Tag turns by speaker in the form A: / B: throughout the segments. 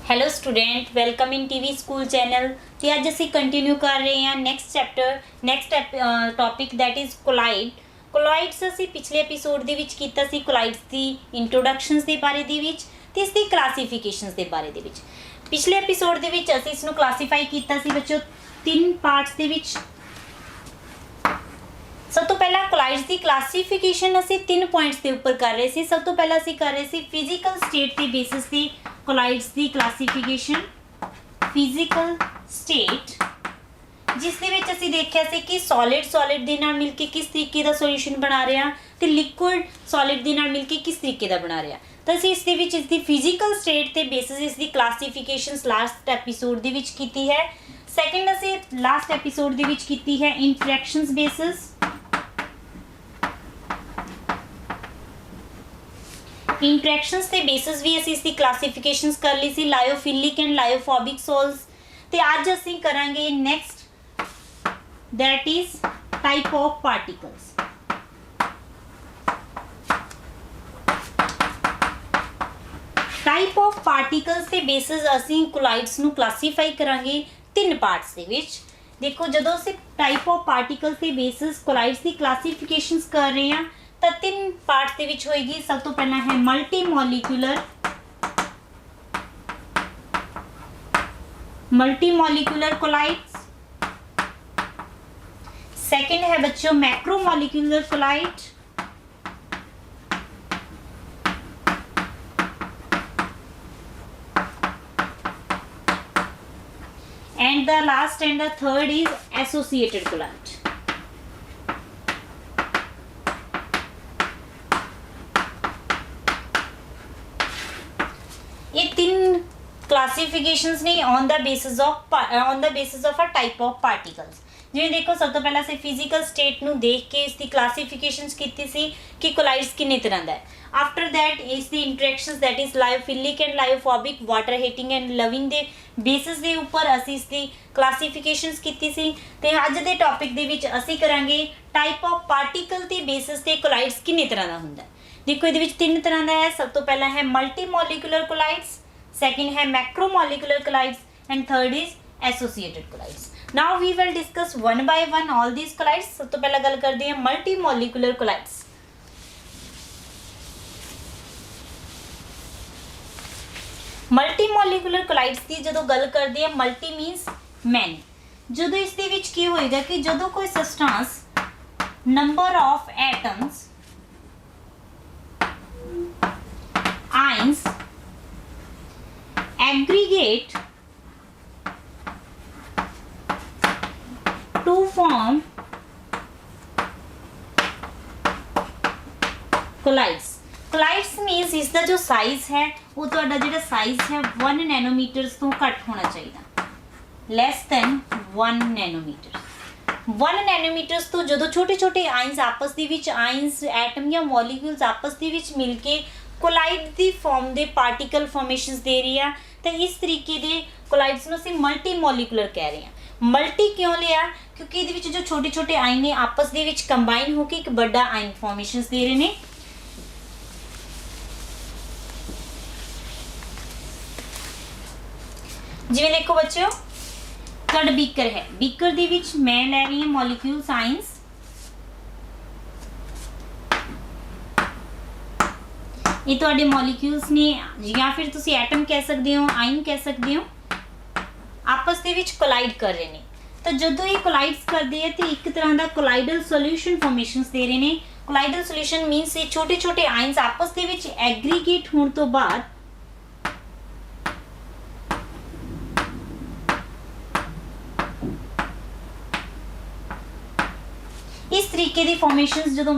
A: Hello student, welcome in TV school channel. ਤੇ ਅੱਜ ਅਸੀਂ ਕੰਟੀਨਿਊ ਕਰ ਰਹੇ ਹਾਂ next topic that is colloid. Colloids ਅਸੀਂ ਪਿਛਲੇ ਐਪੀਸੋਡ ਦੇ ਵਿੱਚ ਕੀਤਾ ਸੀ, ਕੋਲਾਈਡਸ ਦੀ ਇੰਟਰੋਡਕਸ਼ਨਸ ਦੇ ਬਾਰੇ ਦੇ ਵਿੱਚ ਤੇ ਇਸ ਦੀ ਕਲਾਸੀਫਿਕੇਸ਼ਨਸ ਦੇ ਬਾਰੇ ਦੇ ਵਿੱਚ। ਪਿਛਲੇ ਐਪੀਸੋਡ ਦੇ ਵਿੱਚ ਅਸੀਂ ਇਸ ਨੂੰ ਕਲਾਸੀਫਾਈ ਕੀਤਾ ਸੀ ਬੱਚੋ ਤਿੰਨ ਪਾਰਟਸ ਦੇ ਵਿੱਚ। सब तो पहला कोलाइड्स की क्लासीफिकेशन ਅਸੀਂ 3 ਪੁਆਇੰਟਸ ਦੇ ਉੱਪਰ ਕਰ ਰਹੇ ਸੀ। ਸਭ ਤੋਂ ਪਹਿਲਾਂ ਅਸੀਂ ਕਰ ਰਹੇ ਸੀ ਫਿਜ਼ੀਕਲ ਸਟੇਟ ਦੇ ਬੇਸਿਸ ਤੇ ਕੋਲਾइड्स ਦੀ ਕਲਾਸੀਫਿਕੇਸ਼ਨ। ਫਿਜ਼ੀਕਲ ਸਟੇਟ ਜਿਸ ਦੇ ਵਿੱਚ ਅਸੀਂ ਦੇਖਿਆ ਸੀ ਕਿ ਸੋਲਿਡ ਦੇ ਨਾਲ ਮਿਲ ਕੇ ਕਿਸ ਤਰੀਕੇ ਦਾ ਸੋਲੂਸ਼ਨ ਬਣਾ ਰਿਹਾ ਤੇ ਲਿਕੁਇਡ ਸੋਲਿਡ ਦੇ ਨਾਲ ਮਿਲ ਕੇ ਕਿਸ ਤਰੀਕੇ ਦਾ ਬਣਾ ਰਿਹਾ। ਤਾਂ ਅਸੀਂ ਇਸ ਦੇ ਵਿੱਚ ਇਸ ਦੀ ਫਿਜ਼ੀਕਲ ਸਟੇਟ ਤੇ ਬੇਸਿਸ ਇਸ ਦੀ ਕਲਾਸੀਫਿਕੇਸ਼ਨਸ ਲਾਸਟ ਐਪੀਸੋਡ ਦੇ ਵਿੱਚ ਕੀਤੀ ਹੈ। ਸੈਕੰਡ ਅਸੀਂ ਲਾਸਟ ਐਪੀਸੋਡ ਦੇ ਵਿੱਚ ਕੀਤੀ ਹੈ ਇੰਟਰੈਕਸ਼ਨਸ ਬੇਸਿਸ। इंट्रैक्शंस के बेसिस भी असी इसकी क्लासीफिकेशंस कर ली सी, लायोफिलिक एंड लायोफोबिक सोल्स। ते आज असी करांगे next that is type of particles. Type of particles के बेसिस असी कोलाइड्स नू क्लासीफाई करांगे 3 पार्ट्स दे विच। देखो जदों असी टाइप ऑफ पार्टिकल्स के बेसिस कोलाइड्स की क्लासीफिकेशंस कर रहे हैं तो 3 पार्ट्स ਦੇ ਵਿੱਚ ਹੋਏਗੀ। सब तो पहला है मल्टी मॉलिक्यूलर कोलाइड्स। सेकंड है बच्चों macromolecular colloid. And the last and the third is associated colloid. ये 3 क्लासीफिकेशंस ने on the basis of a type of particles. जिवें देखो सब तो पहला से फिजिकल स्टेट नू देख के इसकी क्लासीफिकेशंस कीती सी कि कोलाइड्स किन्ने तरह दा है। After that is the interactions that is lyophilic and lyophobic water hating and loving दे बेसिस दे ऊपर असी इसकी क्लासीफिकेशंस कीती सी। ते अज दे टॉपिक दे विच असी करांगे टाइप ऑफ पार्टिकल ते बेसिस ते कोलाइड्स किन्ने तरह दा हुंदा है। देखो ये 3 तरह का है। सब तो पहला है मल्टी मॉलिक्यूलर कोलाइड्स, सेकंड है macromolecular colloids and third is associated colloids. Now we will discuss one by one all these colloids. सब तो पहला गल करते हैं multimolecular colloids. Multimolecular colloids की जो गल करते हैं, मल्टी मीनस मैनी। जो इस दे विच की होएगा कि जो कोई substance number of atoms ions aggregate to form collides। collides means इसका जो साइज है वो ਤੁਹਾਡਾ ਜਿਹੜਾ साइज है 1 नैनोमीटर्स तो घट होना चाहिए, less than 1 नैनोमीटर। 1 नैनोमीटर्स तो जो छोटे छोटे आइंस आपस ਦੇ ਵਿੱਚ आइंस एटम या मॉलिक्यूल्स आपस ਦੇ ਵਿੱਚ मिल के कोलाइड की फॉर्म के पार्टिकल फॉर्मेशंस दे रही है। तो इस तरीके के कोलाइड्स नूं असीं मल्टी मॉलिक्यूलर कह रहे हैं। मल्टी क्यों लिया? क्योंकि ये जो छोटे छोटे आइन ने आपस दे विच कंबाइन होकर एक बड़ा आइन फॉर्मेशंस दे रहे हैं। जिवें देखो बच्चों तुहाडा बीकर है, बीकर दे विच मैं लै रही हूँ मॉलिक्यूल्स आइंस। ये तुहाडे मॉलिक्यूल्स ने या फिर तुसी एटम कह सकते हो, आइन कह सकते हो, आपस दे विच कोलाइड कर रहे हैं। तो जदों ये कोलाइड्स करते हैं तो एक तरह का कोलाइडल सोल्यूशन फॉर्मेशंस दे रहे हैं। कोलाइडल सोल्यूशन मीनस ये छोटे छोटे आइंस आपस दे विच एग्रीगेट होने तो बाद इस तरीके की फॉर्मेशंस जो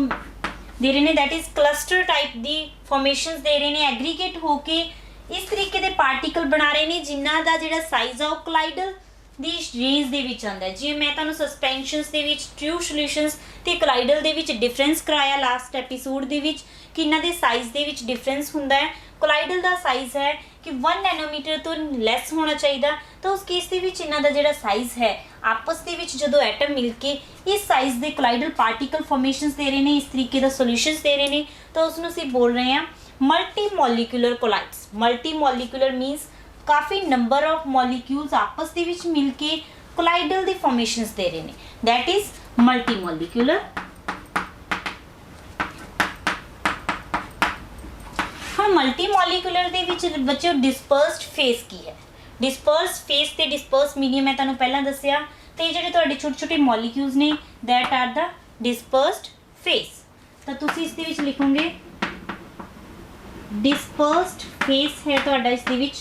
A: दे रहे हैं दैट इज क्लस्टर टाइप दी फॉर्मेशंस दे रहे हैं, एग्रीगेट होके इस तरीके के पार्टिकल बना रहे हैं जिन्हां दा जिहड़ा साइज आ कोलाइडल दी रेंज दे विच आंदा है। जिवें मैं तुहानूं सस्पेंशनस दे विच ट्रू सोल्यूशंस ते कोलाइडल दे विच डिफरेंस कराया लास्ट एपीसोड दे विच कि इन्हां दे साइज दे विच डिफरेंस हुंदा है। कोलाइडल दा साइज है कि 1 नैनोमीटर तो लैस होना चाहिए। तो उस केस दे विच इन्हां दा जिहड़ा साइज है आपस दे विच जदों एटम मिल के इस साइज के कोलाइडल पार्टिकल फॉर्मेशंस दे रहे हैं, इस तरीके का सोल्यूशंस दे रहे हैं, तो उसनूं असीं बोल रहे हैं multimolecular colloids. Multimolecular means ਕਾਫੀ ਨੰਬਰ ਆਫ ਮੋਲੀਕਿਊਲਸ ਆਪਸ ਦੇ ਵਿੱਚ ਮਿਲ ਕੇ ਕੋਲਾਈਡਲ ਦੀ ਫਾਰਮੇਸ਼ਨਸ ਦੇ ਰਹੇ ਨੇ, that is multimolecular। ਹੁਣ ਮਲਟੀਮੋਲੀਕੂਲਰ ਦੇ ਵਿੱਚ ਬੱਚਿਓ ਡਿਸਪਰਸਡ ਫੇਸ ਕੀ ਹੈ? ਡਿਸਪਰਸਡ ਫੇਸ ਤੇ ਡਿਸਪਰਸ ਮੀਡੀਅਮ ਮੈਂ ਤੁਹਾਨੂੰ ਪਹਿਲਾਂ ਦੱਸਿਆ, ਤੇ ਜਿਹੜੇ ਤੁਹਾਡੇ ਛੋਟੇ ਛੋਟੇ ਮੋਲੀਕਿਊਲਸ ਨੇ that are the dispersed phase। ਤਾਂ ਤੁਸੀਂ ਇਸ ਦੇ ਵਿੱਚ ਲਿਖੋਗੇ dispersed phase है ਤੁਹਾਡਾ ਇਸ ਦੇ ਵਿੱਚ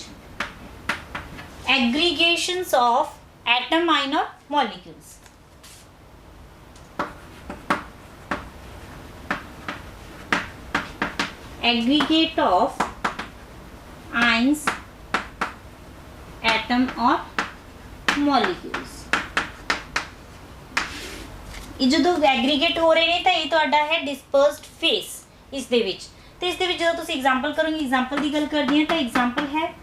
A: aggregations of atom minor molecules। aggregate of ions atom or molecules। ਇਹ ਜਦੋਂ ਐਗਰੀਗੇਟ ਹੋ ਰਹੇ ਨੇ ਤਾਂ ਇਹ ਤੁਹਾਡਾ ਹੈ ਡਿਸਪਰਸਡ ਫੇਸ ਇਸ ਦੇ ਵਿੱਚ। ਤੇ ਇਸ ਦੇ ਵਿੱਚ ਜਦੋਂ ਤੁਸੀਂ ਐਗਜ਼ਾਮਪਲ ਕਰੋਗੇ, ਐਗਜ਼ਾਮਪਲ ਦੀ ਗੱਲ ਕਰਦੀ ਹਾਂ ਤਾਂ ਐਗਜ਼ਾਮਪਲ ਹੈ,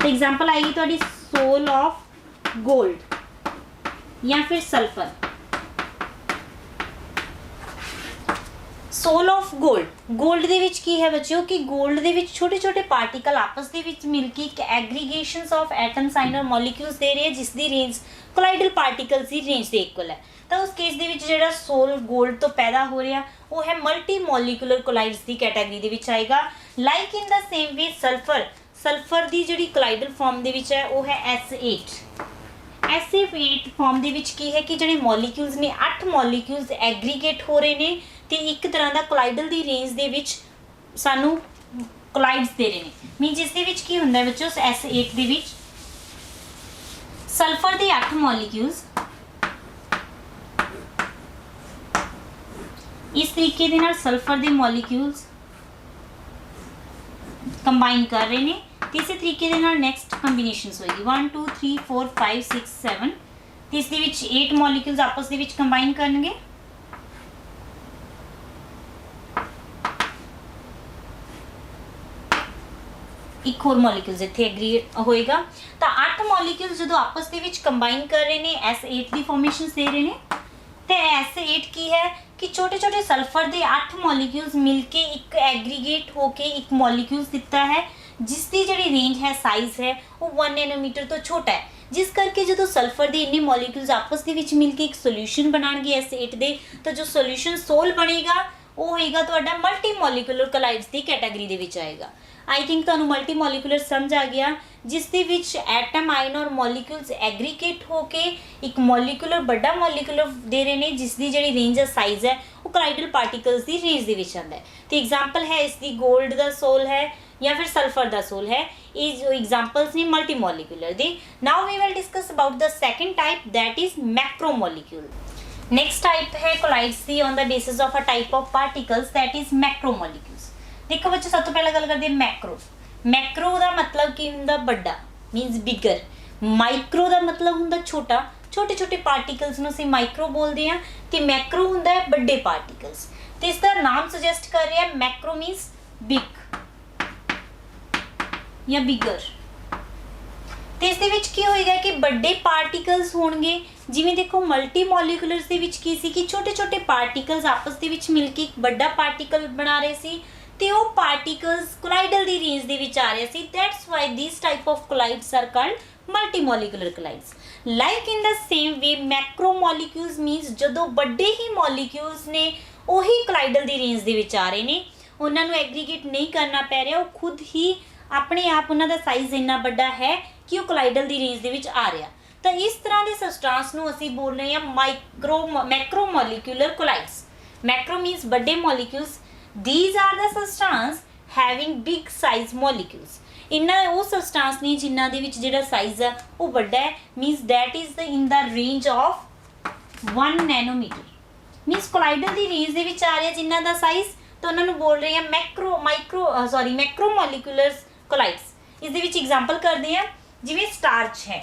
A: ਤੇ ਐਗਜ਼ਾਮਪਲ ਆਏਗੀ ਤੁਹਾਡੀ ਸੋਲ ਆਫ ਗੋਲਡ ਜਾਂ ਫਿਰ ਸਲਫਰ। ਸੋਲ ਆਫ ਗੋਲਡ ਦੇ ਵਿੱਚ ਕੀ ਹੈ ਬੱਚਿਓ ਕਿ ਗੋਲਡ ਦੇ ਵਿੱਚ ਛੋਟੇ ਛੋਟੇ ਪਾਰਟੀਕਲ ਆਪਸ ਦੇ ਵਿੱਚ ਮਿਲ ਕੇ ਇੱਕ ਐਗਰੀਗੇਸ਼ਨਸ ਆਫ ਐਟਮਸ ਆਈਨਰ ਮੋਲੀਕਿਊਲਸ ਦੇ ਰਹੇ ਜਿਸ ਦੀ ਰੇਂਜ ਕੋਲਾਈਡਲ ਪਾਰਟੀਕਲਸ ਦੀ ਰੇਂਜ ਦੇ ਇਕੁਅਲ ਹੈ। ਤਾਂ ਉਸ ਕੇਸ ਦੇ ਵਿੱਚ ਜਿਹੜਾ ਸੋਲ ਗੋਲਡ ਤੋਂ ਪੈਦਾ ਹੋ ਰਿਹਾ ਉਹ ਹੈ ਮਲਟੀ ਮੋਲੀਕੂਲਰ ਕੋਲਾਈਡਸ ਦੀ ਕੈਟਾਗਰੀ ਦੇ ਵਿੱਚ ਆਏਗਾ। Like in the same way sulphur ਦੀ ਜਿਹੜੀ ਕੋਲਾਈਡਲ ਫਾਰਮ ਦੇ ਵਿੱਚ ਹੈ ਉਹ ਹੈ SF8 ਫਾਰਮ ਦੇ ਵਿੱਚ ਕੀ ਹੈ ਕਿ ਜਿਹੜੇ ਮੋਲੀਕਿਊਲਸ ਨੇ 8 ਮੋਲੀਕਿਊਲਸ ਐਗਰੀਗੇਟ ਹੋ ਰਹੇ ਨੇ ਤੇ ਇੱਕ ਤਰ੍ਹਾਂ ਦਾ ਕੋਲਾਈਡਲ ਦੀ ਰੇਂਜ ਦੇ ਵਿੱਚ ਸਾਨੂੰ ਕੋਲਾਈਡਸ ਦੇ ਰਹੇ ਨੇ। ਮੀਨ ਜਿਸ ਦੇ ਵਿੱਚ ਕੀ ਹੁੰਦਾ ਬੱਚੋ S8 ਦੇ ਵਿੱਚ ਸਲਫਰ ਦੇ 8 ਮੋਲੀਕਿਊਲਸ ਇਸ ਤਰੀਕੇ ਦੇ ਨਾਲ ਸਲਫਰ ਦੇ ਮੋਲੀਕਿਊਲਸ ਕੰਬਾਈਨ ਕਰ ਰਹੇ ਨੇ। ਇਸੇ ਤਰੀਕੇ ਦੇ ਨਾਲ ਨੈਕਸਟ ਕੰਬੀਨੇਸ਼ਨਸ ਹੋਏਗੀ 1 2 3 4 5 6 7 ਤੇ ਇਸ ਦੇ ਵਿੱਚ 8 ਮੋਲੀਕਿਊਲਸ ਆਪਸ ਦੇ ਵਿੱਚ ਕੰਬਾਈਨ ਕਰਨਗੇ। ਇੱਕ ਹੋਰ ਮੋਲੀਕਿਊਲਸ ਇੱਥੇ ਐਗਰੀਗੇਟ ਹੋਏਗਾ ਤਾਂ 8 ਮੋਲੀਕਿਊਲਸ ਜਦੋਂ ਆਪਸ ਦੇ ਵਿੱਚ ਕੰਬਾਈਨ ਕਰ ਰਹੇ ਨੇ S8 ਦੀ ਫਾਰਮੇਸ਼ਨਸ ਦੇ ਰਹੇ ਨੇ। ਤੇ S8 ਕੀ ਹੈ ਕਿ ਛੋਟੇ ਛੋਟੇ ਸਲਫਰ ਦੇ 8 ਮੋਲੀਕਿਊਲਸ ਮਿਲ ਕੇ ਇੱਕ ਐਗਰੀਗੇਟ ਹੋ ਕੇ ਇੱਕ ਮੋਲੀਕਿਊਲਸ ਦਿੱਤਾ ਹੈ ਜਿਸ ਦੀ ਜਿਹੜੀ ਰੇਂਜ ਹੈ ਸਾਈਜ਼ ਹੈ ਉਹ 1 ਨੈਨੋਮੀਟਰ ਤੋਂ ਛੋਟਾ ਹੈ। ਜਿਸ ਕਰਕੇ ਜਦੋਂ ਸਲਫਰ ਦੇ ਇੰਨੇ ਮੋਲੀਕਿਊਲਸ ਆਪਸ ਦੇ ਵਿੱਚ ਮਿਲ ਕੇ ਇੱਕ ਸੋਲੂਸ਼ਨ ਬਣਾਉਣਗੇ S8 ਦੇ ਤਾਂ ਜੋ ਸੋਲੂਸ਼ਨ ਸੋਲ ਬਣੇਗਾ ਉਹ ਹੋਏਗਾ ਤੁਹਾਡਾ ਮਲਟੀ ਮੋਲੀਕੂਲਰ ਕੋਲਾਈਡਸ ਦੀ ਕੈਟਾਗਰੀ ਦੇ ਵਿੱਚ ਆਏਗਾ। आई थिंक ਤੁਹਾਨੂੰ ਮਲਟੀ ਮੋਲੀਕੂਲਰ ਸਮਝ ਆ ਗਿਆ ਜਿਸ ਦੇ ਵਿੱਚ ਐਟਮ ਆਇਨ ਔਰ ਮੋਲੀਕਿਊਲਸ ਐਗਰੀਗੇਟ ਹੋ ਕੇ ਇੱਕ ਮੋਲੀਕੂਲਰ ਵੱਡਾ ਮੋਲੀਕੂਲਰ ਦੇ ਰਹੇ ਨੇ ਜਿਸ ਦੀ ਜਿਹੜੀ ਰੇਂਜ ਹੈ ਸਾਈਜ਼ ਹੈ ਉਹ ਕੋਲਾਈਡਲ ਪਾਰਟੀਕਲਸ ਦੀ ਰੇਂਜ ਦੇ ਵਿੱਚ ਆਉਂਦਾ ਹੈ। ਤੇ ਐਗਜ਼ਾਮਪਲ ਹੈ ਇਸ ਦੀ 골ਡ ਦਾ ਸੋਲ ਹੈ ਜਾਂ ਫਿਰ ਸਲਫਰ ਦਾ ਸੋਲ ਹੈ। ਇਹ ਜੋ ਐਗਜ਼ਾਮਪਲਸ ਨੇ ਮਲਟੀ ਮੋਲੀਕੂਲਰ ਦੇ। Now we will discuss about the second type that is macromolecule. Next type है कोलाइड्स दी on the basis of a type of particles that is macromolecules. देखो बच्चों सब तो पहले गल करते हैं मैक्रो का मतलब की हुंदा बड़ा मीनस बिगर। माइक्रो का मतलब हुंदा छोटा, छोटे छोटे पार्टिकल्स नूं असीं माइक्रो बोलते हैं ते मैक्रो हुंदा है बड़े पार्टिकल्स। तो इसका नाम सुजैसट कर रहा है मैक्रो मीनस बिग या बिगर। तो इस दे विच की होएगा कि बड़े पार्टिकल्स होणगे जिवें देखो मल्टी मॉलिक्यूलर्स दे विच की सी कि छोटे छोटे पार्टिकल्स आपस दे विच मिल के एक बड़ा पार्टिकल बना रहे सी ते वो पार्टिकल्स कोलाइडल दी रेंज दे विच आ रहे सी। That's why this type of colloids are called multimolecular colloids. Like in the same way macromolecules means जदों बड़े ही मॉलिक्यूल्स ने ਉਹੀ कोलाइडल दी रेंज दे विच आ रहे ने, उन्हां नूं एग्रीगेट नहीं करना पै रहा, वो खुद ही अपने आप उन्हां दा साइज इन्ना बड़ा है कि वो कोलाइडल दी रेंज दे विच आ रहा। तो इस तरह के सबस्टांस नूं असीं बोल रहे हैं macromolecular colloids. Macro means बड़े molecules, these are the substance having big size molecules. इन्ना वो सबस्टांस ने जिन्हां दे विच जिहड़ा साइज है वो बड़ा है, means that is the in the range of 1 nanometre. Means colloidal दी रेंज दे विच आ रहा जिन्हां दा साइज, तो उन्हां नूं बोल रहे हैं मैक्रो मॉलिक्यूलर कोलाइड्स। इस दे विच एग्जांपल करते हैं जिवें स्टार्च है।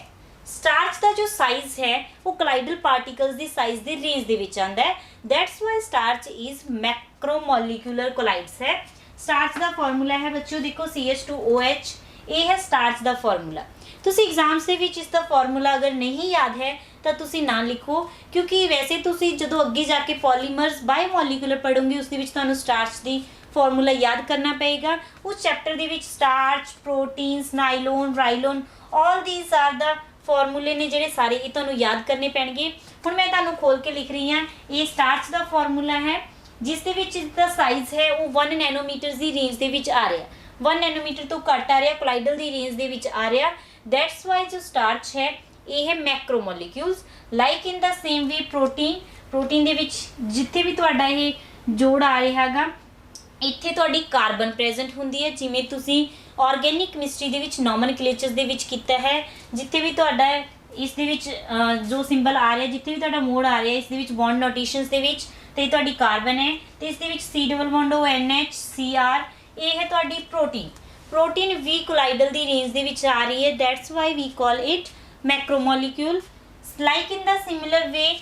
A: स्टार्च का जो साइज है वो कोलाइडल पार्टिकल्स दी साइज दे रेंज दे विच आंदा है। That's why starch is macromolecular colloids है। स्टार्च का फॉर्मूला है बच्चों देखो CH2OH, ये है स्टार्च का फॉर्मूला। ਤੁਸੀਂ ਐਗਜ਼ਾਮਸ ਦੇ ਵਿੱਚ ਇਸ ਦਾ ਫਾਰਮੂਲਾ ਅਗਰ ਨਹੀਂ ਯਾਦ ਹੈ ਤਾਂ ਤੁਸੀਂ ਨਾ ਲਿਖੋ, ਕਿਉਂਕਿ ਵੈਸੇ ਤੁਸੀਂ ਜਦੋਂ ਅੱਗੇ ਜਾ ਕੇ ਪੋਲੀਮਰਸ ਬਾਇਓਮੋਲੀਕੂਲਰ ਪੜ੍ਹੋਗੇ ਉਸ ਦੇ ਵਿੱਚ ਤੁਹਾਨੂੰ ਸਟਾਰਚ ਦੀ ਫਾਰਮੂਲਾ ਯਾਦ ਕਰਨਾ ਪਏਗਾ। ਉਸ ਚੈਪਟਰ ਦੇ ਵਿੱਚ starch, proteins, nylon, rayon, all these are the ਫਾਰਮੂਲੇ ਨੇ ਜਿਹੜੇ ਸਾਰੇ ਇਹ ਤੁਹਾਨੂੰ ਯਾਦ ਕਰਨੇ ਪੈਣਗੇ। ਹੁਣ ਮੈਂ ਤੁਹਾਨੂੰ ਖੋਲ ਕੇ ਲਿਖ ਰਹੀ ਹਾਂ। ਇਹ ਸਟਾਰਚ ਦਾ ਫਾਰਮੂਲਾ ਹੈ ਜਿਸ ਦੇ ਵਿੱਚ ਇਸਦਾ ਸਾਈਜ਼ ਹੈ ਉਹ 1 ਨੈਨੋਮੀਟਰ ਦੀ ਰੇਂਜ ਦੇ ਵਿੱਚ ਆ ਰਿਹਾ, 1 ਨੈਨੋਮੀਟਰ ਤੋਂ ਘੱਟ ਆ ਰਿਹਾ, ਕੋਲਾਈਡਲ ਦੀ ਰੇਂਜ ਦੇ ਵਿੱਚ ਆ ਰਿਹਾ। ਦੈਟਸ ਵਾਈ ਜੋ ਸਟਾਰਚ ਹੈ ਇਹ ਹੈ macromolecules. Like in the same way protein ਦੇ ਵਿੱਚ ਜਿੱਥੇ ਵੀ ਤੁਹਾਡਾ ਇਹ ਜੋੜ ਆ ਰਿਹਾ ਹੈਗਾ ਇੱਥੇ ਤੁਹਾਡੀ ਕਾਰਬਨ ਪ੍ਰੈਜ਼ੈਂਟ ਹੁੰਦੀ ਹੈ, ਜਿਵੇਂ ਤੁਸੀਂ ਆਰਗੈਨਿਕ ਕੈਮਿਸਟਰੀ ਦੇ ਵਿੱਚ ਨੋਮਨਕਲੇਚਰਸ ਦੇ ਵਿੱਚ ਕੀਤਾ ਹੈ। ਜਿੱਥੇ ਵੀ ਤੁਹਾਡਾ ਇਸ ਦੇ ਵਿੱਚ ਜੋ ਸਿੰਬਲ ਆ ਰਿਹਾ, ਜਿੱਥੇ ਵੀ ਤੁਹਾਡਾ ਮੋਡ ਆ ਰਿਹਾ ਇਸ ਦੇ ਵਿੱਚ ਬੌਂਡ ਨੋਟੇਸ਼ਨਸ ਦੇ ਵਿੱਚ ਤੇ ਤੁਹਾਡੀ ਕਾਰਬਨ ਹੈ ਤੇ ਇਸ ਦੇ ਵਿੱਚ C double bond ONH CR, ਇਹ ਹੈ ਤੁਹਾਡੀ ਪ੍ਰੋਟੀਨ ਵੀ ਕੋਲਾਈਡਲ ਦੀ ਰੇਂਜ ਦੇ ਵਿੱਚ ਆ ਰਹੀ ਹੈ। That's why we call it macromolecule. Like in the similar way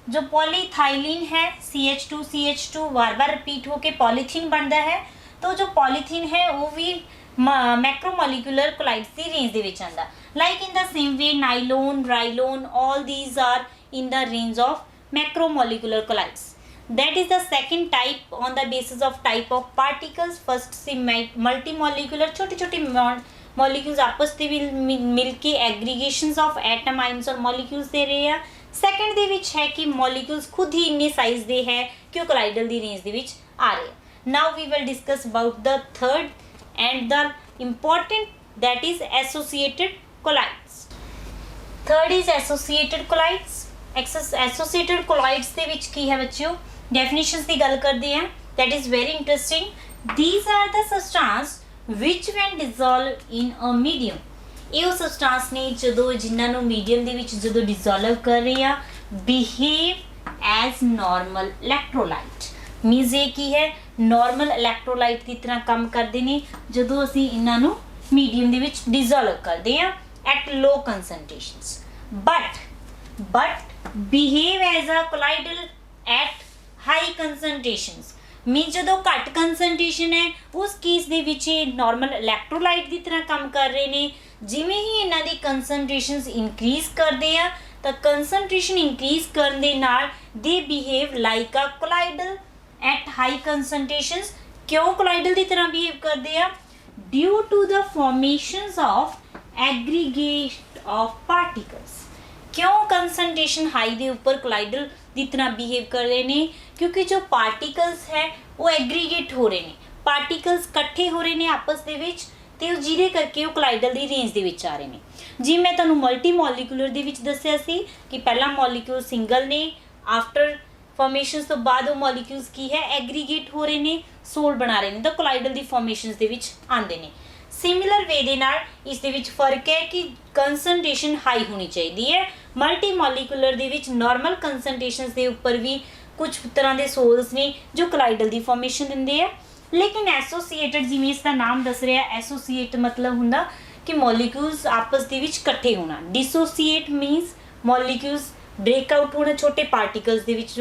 A: जो पॉलीथाइलिन है CH2 बार बार रिपीट होके पॉलीथीन बनता है, तो जो पॉलीथीन है वो भी मैक्रोमोलिकुलर कोलाइड्स की रेंज दे विच आंदा। Like in the same way nylon, rayon, all these are in the range of macromolecular colloids. That is the second type on the basis of type of particles. First से multimolecular छोटे छोटे molecules आपस में मिल के aggregations of atom ions और molecules दे रहे हैं। Second ਦੇ ਵਿੱਚ ਹੈ ਕਿ ਮੋਲੀਕਿਊਲਸ ਖੁਦ ਹੀ ਇੰਨੇ ਸਾਈਜ਼ ਦੇ ਹੈ ਕਿ ਉਹ ਕੋਲਾਈਡਲ ਦੀ ਰੇਂਜ ਦੇ ਵਿੱਚ ਆ ਰਹੇ। Now we will discuss about the third and the important that is associated colloids. Third is associated colloids. Associated colloids ਦੇ ਵਿੱਚ ਕੀ ਹੈ ਬੱਚਿਓ, definitions ਦੀ ਗੱਲ ਕਰਦੇ ਹਾਂ। That is very interesting. These are the substance which when dissolved in a medium, ਇਹ substance ਨੇ ਜਦੋਂ ਜਿਨ੍ਹਾਂ ਨੂੰ ਮੀਡੀਅਮ ਦੇ ਵਿੱਚ ਜਦੋਂ ਡਿਸੋਲਵ ਕਰ ਰਹੇ ਆ, behave as normal electrolyte. Means ਇਹ ਕੀ ਹੈ, ਨਾਰਮਲ ਇਲੈਕਟ੍ਰੋਲਾਈਟ ਦੀ ਤਰ੍ਹਾਂ ਕੰਮ ਕਰਦੇ ਨੇ ਜਦੋਂ ਅਸੀਂ ਇਹਨਾਂ ਨੂੰ ਮੀਡੀਅਮ ਦੇ ਵਿੱਚ ਡਿਸੋਲਵ ਕਰਦੇ ਆ at low concentrations, but behave as a colloidal at high concentrations. Mean ਜਦੋਂ ਘੱਟ ਕੰਸੈਂਟ੍ਰੇਸ਼ਨ ਹੈ ਉਸ ਕੇਸ ਦੇ ਵਿੱਚ ਇਹ ਨਾਰਮਲ ਇਲੈਕਟ੍ਰੋਲਾਈਟ ਦੀ ਤਰ੍ਹਾਂ ਕੰਮ ਕਰ ਰਹੇ ਨੇ। ਜਿਵੇਂ ਹੀ ਇਹਨਾਂ ਦੀ ਕੰਸੈਂਟ੍ਰੇਸ਼ਨਸ ਇਨਕਰੀਜ਼ ਕਰਦੇ ਆ ਤਾਂ ਕੰਸੈਂਟ੍ਰੇਸ਼ਨ ਇਨਕਰੀਜ਼ ਕਰਨ ਦੇ ਨਾਲ ਦੇ behave like a colloidal at high concentrations. ਕਿਉਂ ਕੋਲਾਈਡਲ ਦੀ ਤਰ੍ਹਾਂ ਬਿਹੇਵ ਕਰਦੇ ਆ? Due to the formations of aggregate of particles. ਕਿਉਂ ਕੰਸੈਂਟ੍ਰੇਸ਼ਨ ਹਾਈ ਦੇ ਉੱਪਰ ਕੋਲਾਈਡਲ ਦੀ ਤਰ੍ਹਾਂ ਬਿਹੇਵ ਕਰ ਰਹੇ ਨੇ? ਕਿਉਂਕਿ ਜੋ ਪਾਰਟੀਕਲਸ ਹੈ ਉਹ ਐਗਰੀਗੇਟ ਹੋ ਰਹੇ ਨੇ, ਪਾਰਟੀਕਲਸ ਇਕੱਠੇ ਹੋ ਰਹੇ ਨੇ ਆਪਸ ਦੇ ਵਿੱਚ ਤੇ ਉਹ ਜਿਹਦੇ ਕਰਕੇ ਉਹ ਕੋਲਾਈਡਲ ਦੀ ਰੇਂਜ ਦੇ ਵਿੱਚ ਆ ਰਹੇ ਨੇ। ਜੀ ਮੈਂ ਤੁਹਾਨੂੰ ਮਲਟੀ ਮੋਲੀਕੂਲਰ ਦੇ ਵਿੱਚ ਦੱਸਿਆ ਸੀ ਕਿ ਪਹਿਲਾ ਮੋਲੀਕਿਊਲ ਸਿੰਗਲ ਨੇ, ਆਫਟਰ ਫਾਰਮੇਸ਼ਨਸ ਤੋਂ ਬਾਅਦ ਉਹ ਮੋਲੀਕਿਊਲਸ ਕੀ ਹੈ, ਐਗਰੀਗੇਟ ਹੋ ਰਹੇ ਨੇ, ਸੋਲ ਬਣਾ ਰਹੇ ਨੇ ਤਾਂ ਕੋਲਾਈਡਲ ਦੀ ਫਾਰਮੇਸ਼ਨਸ ਦੇ ਵਿੱਚ ਆਉਂਦੇ ਨੇ। ਸਿਮਿਲਰ ਵੇ ਦੇ ਨਾਲ ਇਸ ਦੇ ਵਿੱਚ ਫਰਕ ਹੈ ਕਿ ਕੰਸੈਂਟ੍ਰੇਸ਼ਨ ਹਾਈ ਹੋਣੀ ਚਾਹੀਦੀ ਹੈ। ਮਲਟੀ ਮੋਲੀਕੂਲਰ ਦੇ ਵਿੱਚ ਨਾਰਮਲ ਕੰਸੈਂਟ੍ਰੇਸ਼ਨਸ ਦੇ ਉੱਪਰ ਵੀ ਕੁਝ ਤਰ੍ਹਾਂ ਦੇ ਸੋਲਸ ਨੇ ਜੋ ਕੋਲਾਈਡਲ ਦੀ ਫਾਰਮੇਸ਼ਨ ਦਿੰਦੇ ਆ। ਲੇਕਿਨ ਐਸੋਸੀਏਟਡ, ਜਿਵੇਂ ਇਸ ਦਾ ਨਾਮ ਦੱਸ ਰਿਹਾ ਐਸੋਸੀਏਟ ਮਤਲਬ ਹੁੰਦਾ ਕਿ ਮੋਲੀਕਿਊਲਸ ਆਪਸ ਦੇ ਵਿੱਚ ਇਕੱਠੇ ਹੋਣਾ। ਡਿਸੋਸੀਏਟ ਮੀਨਸ ਮੋਲੀਕਿਊਲਸ ਬ੍ਰੇਕ ਆਊਟ ਹੋਣਾ, ਛੋਟੇ ਪਾਰਟੀਕਲਸ ਦੇ ਵਿੱਚ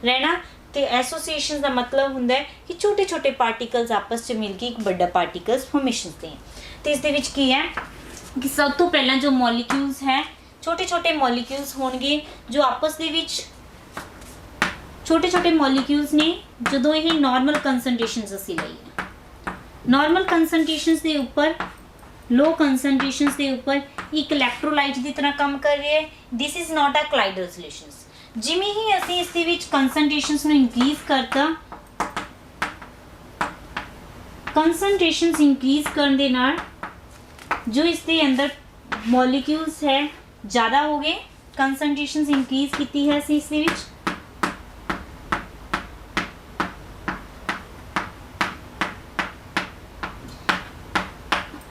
A: ਰਹਿਣਾ। ਤੇ ਐਸੋਸੀਏਸ਼ਨ ਦਾ ਮਤਲਬ ਹੁੰਦਾ ਹੈ ਕਿ ਛੋਟੇ ਛੋਟੇ ਪਾਰਟੀਕਲਸ ਆਪਸ 'ਚ ਮਿਲ ਕੇ ਇੱਕ ਵੱਡਾ ਪਾਰਟੀਕਲਸ ਫਾਰਮੇਸ਼ਨ ਦੇ। ਤੇ ਇਸ ਦੇ ਵਿੱਚ ਕੀ ਹੈ ਕਿ ਸਭ ਤੋਂ ਪਹਿਲਾਂ ਜੋ ਮੋਲੀਕਿਊਲਸ ਹੈ ਛੋਟੇ ਛੋਟੇ ਮੋਲੀਕਿਊਲਸ ਹੋਣਗੇ ਜੋ ਆਪਸ ਦੇ ਵਿੱਚ ਛੋਟੇ ਛੋਟੇ ਮੋਲੀਕਿਊਲਸ ਨੇ। ਜਦੋਂ ਇਹ ਨਾਰਮਲ ਕੰਸੈਂਟ੍ਰੇਸ਼ਨਸ ਅਸੀਂ ਲਈਏ, ਨਾਰਮਲ ਕੰਸੈਂਟ੍ਰੇਸ਼ਨਸ ਦੇ ਉੱਪਰ, ਲੋ ਕੰਸੈਂਟ੍ਰੇਸ਼ਨਸ ਦੇ ਉੱਪਰ ਇੱਕ ਇਲੈਕਟ੍ਰੋਲਾਈਟ ਦੀ ਤਰ੍ਹਾਂ ਕੰਮ ਕਰ ਰਿਹਾ ਹੈ। This is not a colloidal solutions. ਜਿਵੇਂ ਹੀ ਅਸੀਂ ਇਸ ਦੇ ਵਿੱਚ ਕੰਸੈਂਟ੍ਰੇਸ਼ਨਸ ਨੂੰ ਇਨਕਰੀਜ਼ ਕਰਤਾ, ਕੰਸੈਂਟ੍ਰੇਸ਼ਨਸ ਇਨਕਰੀਜ਼ ਕਰਨ ਦੇ ਨਾਲ ਜੋ ਇਸ ਦੇ ਅੰਦਰ ਮੋਲੀਕਿਊਲਸ ਹੈ ਜ਼ਿਆਦਾ ਹੋ ਗਏ, ਕੰਸੈਂਟ੍ਰੇਸ਼ਨਸ ਇਨਕਰੀਜ਼ ਕੀਤੀ ਹੈ ਅਸੀਂ ਇਸ ਦੇ ਵਿੱਚ।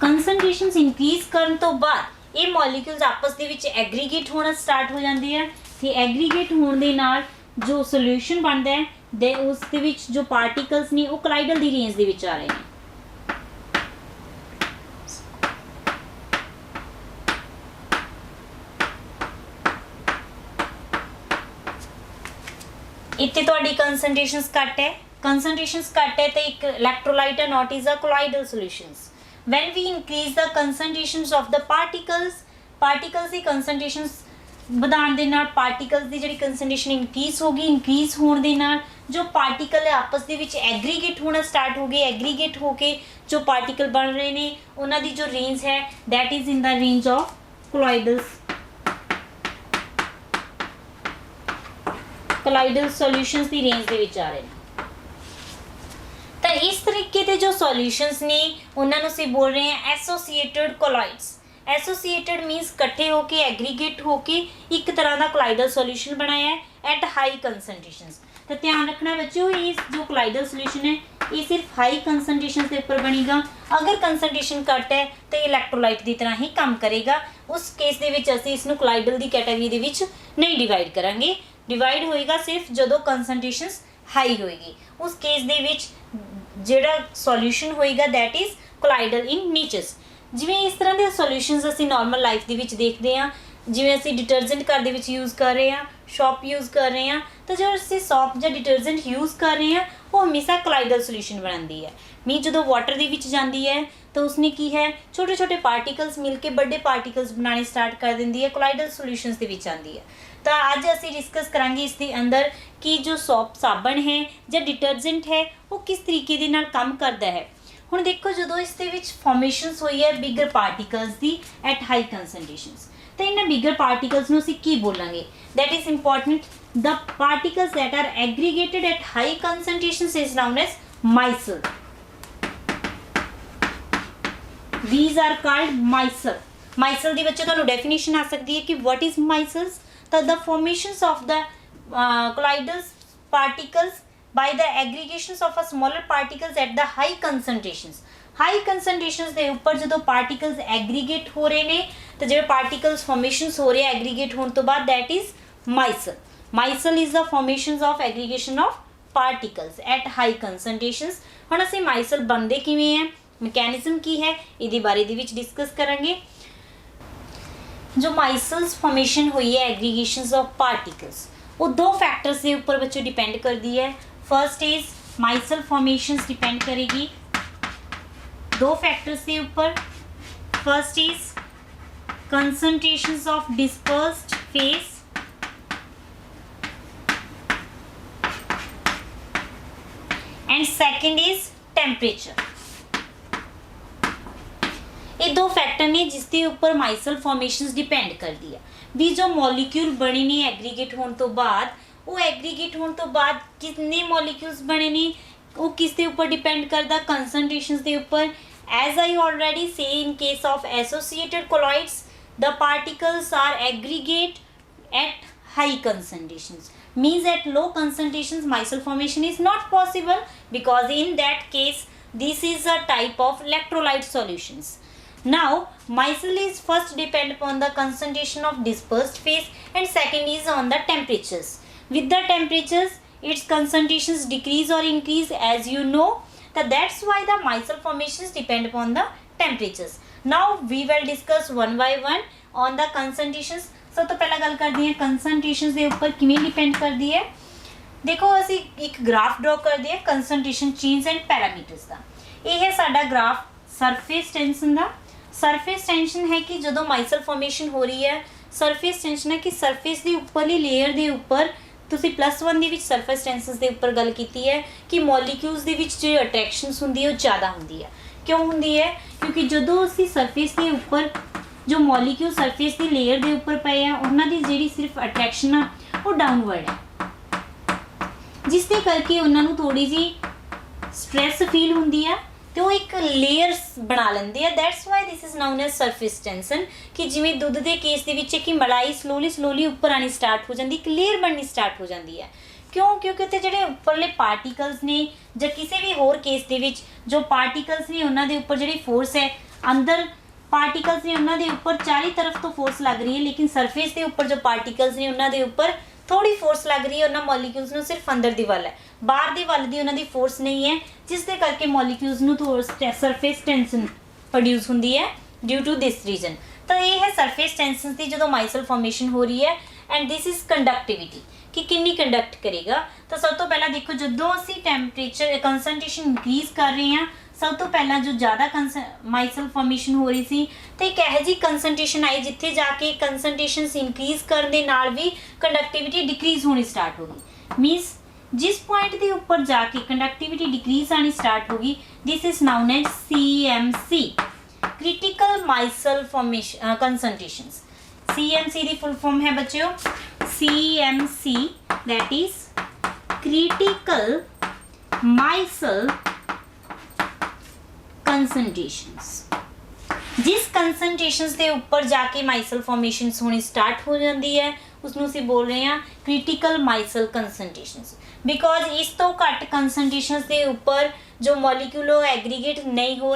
A: ਕੰਸੈਂਟ੍ਰੇਸ਼ਨਸ ਇਨਕਰੀਜ਼ ਕਰਨ ਤੋਂ ਬਾਅਦ ਇਹ ਮੋਲੀਕਿਊਲਸ ਆਪਸ ਦੇ ਵਿੱਚ ਐਗਰੀਗੇਟ ਹੋਣਾ ਸਟਾਰਟ ਹੋ ਜਾਂਦੇ ਆ ਤੇ ਐਗਰੀਗੇਟ ਹੋਣ ਦੇ ਨਾਲ ਜੋ ਸੋਲੂਸ਼ਨ ਬਣਦਾ ਹੈ ਦੇ ਉਸ ਦੇ ਵਿੱਚ ਜੋ ਪਾਰਟੀਕਲਸ ਨੇ ਉਹ ਕੋਲਾਈਡਲ ਦੀ ਰੇਂਜ ਦੇ ਵਿੱਚ ਆ ਰਹੇ ਨੇ। ਇੱਥੇ ਤੁਹਾਡੀ ਕੰਸੈਂਟ੍ਰੇਸ਼ਨਸ ਘੱਟ ਹੈ, ਕੰਸੈਂਟ੍ਰੇਸ਼ਨਸ ਘੱਟ ਹੈ ਤੇ ਇੱਕ ਇਲੈਕਟ੍ਰੋਲਾਈਟ ਹੈ, not is a colloidal solutions. when we increase the concentrations of the particles ਦੀ concentrations ਵਧਾਉਣ ਦੇ ਨਾਲ ਪਾਰਟੀਕਲਸ ਦੀ ਜਿਹੜੀ ਕੰਸੈਂਟ੍ਰੇਸ਼ਨ ਇਨਕਰੀਜ਼ ਹੋ ਗਈ, ਇਨਕਰੀਜ਼ ਹੋਣ ਦੇ ਨਾਲ ਜੋ ਪਾਰਟੀਕਲ ਹੈ ਆਪਸ ਦੇ ਵਿੱਚ ਐਗਰੀਗੇਟ ਹੋਣਾ ਸਟਾਰਟ ਹੋ ਗਏ, ਐਗਰੀਗੇਟ ਹੋ ਕੇ ਜੋ ਪਾਰਟੀਕਲ ਬਣ ਰਹੇ ਨੇ ਉਹਨਾਂ ਦੀ ਜੋ ਰੇਂਜ ਹੈ that is in the range of colloidal solutions ਦੀ ਰੇਂਜ ਦੇ ਵਿੱਚ ਆ ਰਹੇ ਨੇ। ਤਾਂ ਇਸ ਤਰੀਕੇ ਦੇ ਜੋ ਸੋਲਿਊਸ਼ਨਸ ਨੇ ਉਹਨਾਂ ਨੂੰ ਅਸੀਂ ਬੋਲ ਰਹੇ ਹਾਂ ਐਸੋਸੀਏਟਡ ਕੋਲਾਇਡਸ। एसोसिएटेड मीन्स इकट्ठे होके एग्रीगेट होके एक तरह का कोलाइडल सोल्यूशन बनाया है एट हाई कंसनट्रेशंस। तो ध्यान रखना बच्चों ये जो कोलाइडल सोल्यूशन है ये सिर्फ हाई कंसनट्रेशन के ऊपर बनेगा। अगर कंसनट्रेशन घट है तो इलैक्ट्रोलाइट की तरह ही काम करेगा। उस केस दे विच असीं इसनूं कोलाइडल की कैटेगरी दे विच नहीं डिवाइड करांगे। डिवाइड होएगा सिर्फ जदों कंसनट्रेशन हाई होएगी। उस केस दे विच जिहड़ा सोल्यूशन होएगा that is colloidal in niches. जिवें इस तरह के सोल्यूशनस असीं नॉर्मल लाइफ दे विच देखते हैं, जिवें असीं डिटर्जेंट घर दे विच यूज़ कर रहे हैं, शॉप यूज़ कर रहे हैं, तो जो असीं सॉप या डिटर्जेंट यूज़ कर रहे हैं वो हमेशा कोलाइडल सोल्यूशन बनाती है। मीन जो वाटर दे विच जाती है तो उसने की है छोटे छोटे पार्टिकल्स मिल के बड़े पार्टिकल्स बनाने स्टार्ट कर देती है, कोलाइडल सोल्यूशनस दे विच आती है। तो अज असीं डिस्कस करांगे इसके अंदर कि जो सॉप साबण है या डिटर्जेंट है वो किस तरीके दे नाल काम करता है। ਹੁਣ देखो जो इस फॉर्मेशनस हुई है बिगर पार्टिकल्स की एट हाई कंसनट्रेशनस तो इन्हें बिगर पार्टिकल्स नूं असीं की बोलांगे that is important. The particles that are aggregated at high concentrations is known as micelle. These are called micelle. Micelle दी बच्चों तुहानूं डेफिनेशन आ सकती है कि व्हाट इज माइसल्स। तो the formations of the colloidal particles by the aggregations of a smaller particles at the high concentrations। high concentrations ਦੇ ਉੱਪਰ ਜਦੋਂ particles aggregate ਹੋ ਰਹੇ ਨੇ ਤਾਂ ਜਿਹੜੇ particles formations ਹੋ ਰਹੇ aggregate ਹੋਣ ਤੋਂ ਬਾਅਦ that is micelle। micelle is the formations of aggregation of particles at high concentrations। ਹੁਣ ਅਸੀਂ micelle ਬਣਦੇ ਕਿਵੇਂ ਹੈ, mechanism ਕੀ ਹੈ, ਇਹਦੇ ਬਾਰੇ ਦੇ ਵਿੱਚ discuss ਕਰਾਂਗੇ। जो micelles formation हुई है aggregations of particles वो दो फैक्टर्स के ऊपर बच्चों डिपेंड करती है। First is micelle formations depend करेगी दो फैक्टर्स के ऊपर। First is concentrations of dispersed phase and second is temperature. ये दो फैक्टर ने जिसके ऊपर माइसल फॉर्मेशंस डिपेंड करती है भी जो मॉलिक्यूल बने ने एग्रीगेट होने तो बाद वो एग्रीगेट होने तो बाद कितने मॉलिक्यूल्स बने ने वो किस के ऊपर डिपेंड करता कंसनट्रेशंस के ऊपर। As I already say in case of associated colloids the particles are aggregate at high concentrations means at low concentrations micelle formation is not possible because in that case this is a type of electrolyte solutions। Now micelle is first depend upon the concentration of dispersed phase and second is on the temperatures। With the temperatures its concentrations decrease or increase as you know that's why the micelle formations depend upon the temperatures। Now we will discuss one by one on the concentrations। सब तो पहला गल करते हैं concentration के ऊपर किवें depend करती है। देखो असी एक ग्राफ ड्रॉ कर दिया कंसनट्रेशन चेंज एंड पैरामीटर्स का। ये है साडा ग्राफ सरफेस टेंशन का। सरफेस टेंशन है कि जो माइसल फॉर्मेशन हो रही है सरफेस टेंशन है कि सरफेस के उपरली लेयर के उपर तुसी +1 ਦੇ ਵਿੱਚ ਸਰਫੇਸ ਟੈਂਸ਼ਨ ਦੇ ਉੱਪਰ ਗੱਲ ਕੀਤੀ ਹੈ कि ਮੋਲੀਕਿਊਲਸ ਦੇ ਵਿੱਚ जो ਅਟਰੈਕਸ਼ਨਸ ਹੁੰਦੀ ਹੈ ਉਹ ਜ਼ਿਆਦਾ ਹੁੰਦੀ ਹੈ। क्यों ਹੁੰਦੀ ਹੈ क्योंकि ਜਦੋਂ ਅਸੀਂ ਸਰਫੇਸ ਦੇ ਉੱਪਰ जो मॉलिक्यूल सरफेस की लेयर के उपर पे हैं उन्होंने जी सिर्फ अट्रैक्शन आ वो डाउनवर्ड है जिसके करके उन्होंने थोड़ी जी स्ट्रैस फील होंगी है तो वो एक लेयर्स बना लेंगे है। That's why this is known as surface tension कि जिमें दुध के केस के कि मलाई स्लोली उपर आनी स्टार्ट हो जाती एक लेयर बननी स्टार्ट हो जाती है। क्यों क्योंकि उत्ते जिहड़े उपरले पार्टिकल्स ने जां किसी भी होर केस दे विच जो पार्टिकल्स ने उन्होंने उपर जिहड़ी फोर्स है अंदर पार्टिकल्स ने उन्होंने उपर चारी तरफ तो फोर्स लग रही है लेकिन सरफेस के उपर जो पार्टिकल्स ने उन्होंने उपर थोड़ी फोर्स लग रही है उन्होंने मॉलिक्यूल्स नूं सिर्फ अंदर दी वल है बाहर दी वल दी उन्होंने फोर्स नहीं है जिसके करके मॉलिक्यूल्स नूं सरफेस टेंशन प्रोड्यूस होंदी है ड्यू टू दिस रीजन। तो ये है सरफेस टेंशन की जो माइसल फॉर्मेशन हो रही है एंड दिस इज़ कंडक्टिविटी कि कितनी कंडक्ट करेगा। तो सब तो पहला देखो जो असी टैंपरेचर कंसनट्रेशन इंक्रीज़ कर रहे हैं सब तो पहला जो ज़्यादा माइसल फॉर्मेशन हो रही सी तो एक यह जी कंसनट्रेशन आई जिथे जाके कंसनट्रेशन इंक्रीज करने दे नाल भी कंडक्टिविटी डिक्रीज होनी स्टार्ट हो गई। मीनस जिस पॉइंट के ऊपर जाके कंडक्टिविटी डिक्रीज आनी स्टार्ट होगी this is known as CMC, critical micelle formation concentrations. CMC की फुल फॉर्म है बच्चों CMC, that is critical micelle concentrations. जिस कंसनट्रेशंस के ऊपर जाके माइसल फॉर्मेशन होनी स्टार्ट हो जाती है उसनों ਅਸੀਂ बोल रहे हैं क्रिटिकल माइसल कंसनट्रेशंस। बिकॉज इस तो घट कंसनट्रेशंस के ऊपर जो मॉलिक्यूल एग्रीगेट नहीं हो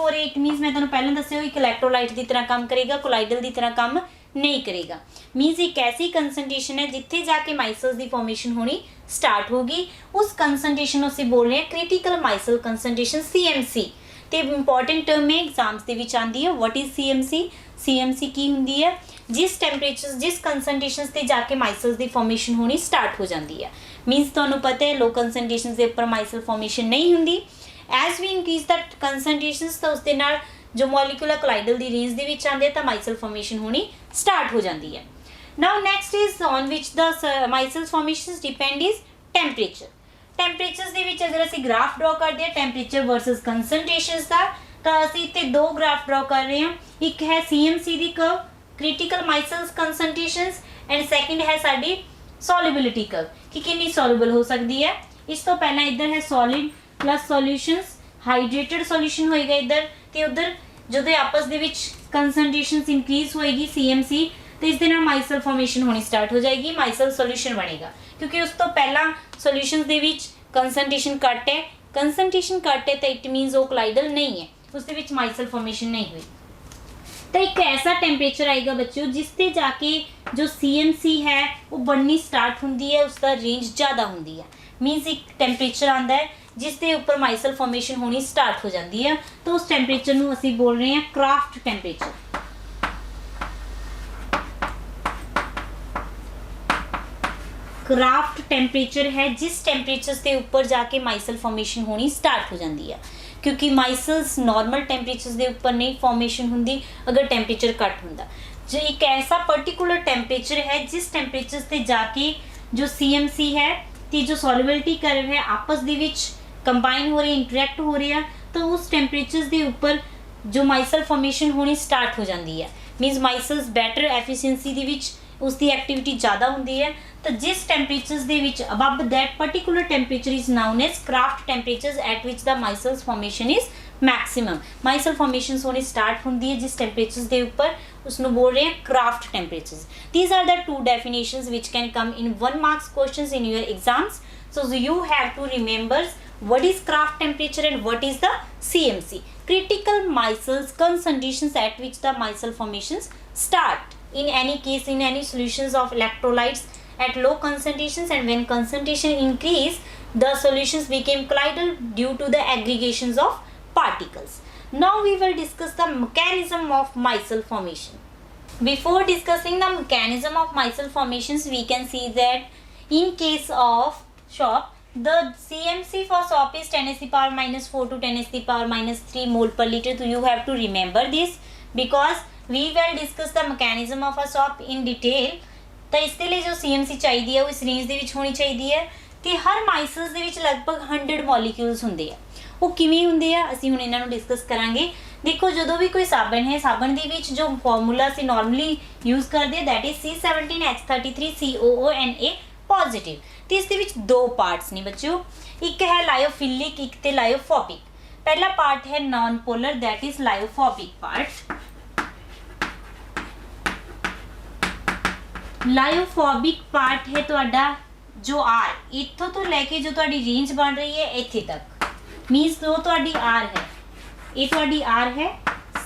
A: रहे, इट मीनस मैं तुहानूं पहले दस्सिया एक इलैक्ट्रोलाइट की तरह काम करेगा, कोलाइडल की तरह काम नहीं करेगा। मीनस एक ऐसी कंसनट्रेशन है जिथे जाके माइसल्स की फॉर्मेशन होनी स्टार्ट होगी, उस कंसनट्रेशन ਅਸੀਂ बोल रहे हैं क्रिटिकल माइसल कंसनट्रेशन CMC। तो इंपॉर्टेंट टर्म है एग्जाम्स के विच आती है व्हाट इज CMC की होंगी है जिस टैंपरेचर जिस कंसनट्रेशन से जाके माइसल्स की फॉर्मेशन होनी स्टार्ट हो जाती है। मीनस तुहानूं पता है लो कंसनट्रेशन के उपर माइसल फॉर्मेशन नहीं होंगी। As we increase the concentration तो उसके नाल जो मॉलिक्यूल कोलाइडल की रेंज के विच आते हैं तो माइसल फॉर्मेशन होनी स्टार्ट हो जाती है। Now next is on which the micelle formation depend is temperature. Temperature के विच अगर असीं ग्राफ ड्रॉ करते हैं टैंपरेचर वर्सिस कंसनट्रेशन का तो असीं इत्थे दो ग्राफ ड्रॉ कर रहे हैं, एक है CMC की curve critical micelle concentrations and second है साडी सॉल्युबिलिटी कर्व कि कितनी सॉल्युबल हो सकती है। इस तो पहला इधर है solid plus solutions, hydrated solution होएगा इधर ते उधर जो आपस दे विच कंसनट्रेशन इंक्रीज होएगी CMC तो इस दिन माइसल फॉर्मेशन होनी स्टार्ट हो जाएगी, माइसल सॉल्यूशन बनेगा क्योंकि उस तो पहला सॉल्यूशंस दे विच कंसनट्रेशन घट है तो इट मीनस वो कोलाइडल नहीं है, उसके विच माइसल फॉर्मेशन नहीं हुई। तो एक ऐसा टैंपरेचर आएगा बच्चों जिससे जाके जो CMC है वो बननी स्टार्ट होंगी है, उसका रेंज ज़्यादा होंगी है। मीनस एक टैंपरेचर आता है जिसके ऊपर माइसल फॉर्मेशन होनी स्टार्ट हो जाती है तो उस टैंपरेचर को असीं बोल रहे हैं क्राफ्ट टैंपरेचर। क्राफ्ट टैंपरेचर है जिस टैंपरेचर के ऊपर जाके माइसल फॉर्मेशन होनी स्टार्ट हो जाती है क्योंकि माइसल्स नॉर्मल टैंपरेचर के ऊपर नहीं फॉर्मेशन होंगी अगर टैंपरेचर घट होंदा। जो एक ऐसा पर्टिकुलर टैंपरेचर है जिस टैंपरेचर से जाके जो CMC है तो जो सॉल्युबिलिटी कर्व है आपस दे विच कंबाइन हो रही इंटरैक्ट हो रही है तो उस टैंपरेचर के ऊपर जो माइसल फॉर्मेशन होनी स्टार्ट हो जाती है। मीनस माइसल्स बैटर एफिशिएंसी दे विच उसकी एक्टिविटी ज़्यादा होंगी है तो जिस टैंपरेचर के विच above that particular temperature is known as Kraft temperature at which the micelles formation is maximum. Micelle formation होनी स्टार्ट होंगी है जिस टैंपरेचर के ऊपर उसको बोल रहे हैं craft temperature. These are the two definitions which can come in 1 marks questions in your exams. So you have to remember what is craft temperature and what is the CMC, critical micelles concentrations at which the micelle formations start in any case in any solutions of electrolytes at low concentrations, and when concentration increase the solutions became colloidal due to the aggregations of particles. Now we will discuss the mechanism of micelle formation. Before discussing the mechanism of micelle formations we can see that in case of SOP the CMC for SOP is 10 to the power minus 4 to 10 to the power minus 3 mole per liter. So you have to remember this because we will discuss the mechanism of a SOP in detail. तो इसके लिए जो CMC चाहिए है वो इस range ਦੇ ਵਿੱਚ होनी चाहिए है ਤੇ हर माइसल्स ਦੇ ਵਿੱਚ ਲਗਭਗ 100 ਮੋਲੀਕਿਊਲਸ ਹੁੰਦੇ ਆ। ਉਹ ਕਿਵੇਂ ਹੁੰਦੇ ਆ ਅਸੀਂ ਹੁਣ ਇਹਨਾਂ ਨੂੰ ਡਿਸਕਸ ਕਰਾਂਗੇ। ਦੇਖੋ ਜਦੋਂ ਵੀ ਕੋਈ ਸਾਬਣ ਹੈ ਸਾਬਣ ਦੇ ਵਿੱਚ ਜੋ ਫਾਰਮੂਲਾ ਅਸੀਂ ਨਾਰਮਲੀ ਯੂਜ਼ ਕਰਦੇ ਆ that is C17H33COONA पॉजिटिव। तो इसके विच दो पार्ट्स ने बच्चों, एक है लायोफिलिक एक ते लायोफोबिक। पहला पार्ट है non polar that is lyophobic part. Lyophobic part है तुहाडा जो आर इत्थों तो लैके जो तुहाडी रेंज बन रही है इत्थे तक मीनस जो तुहाडी आर है ये तुहाडी आर है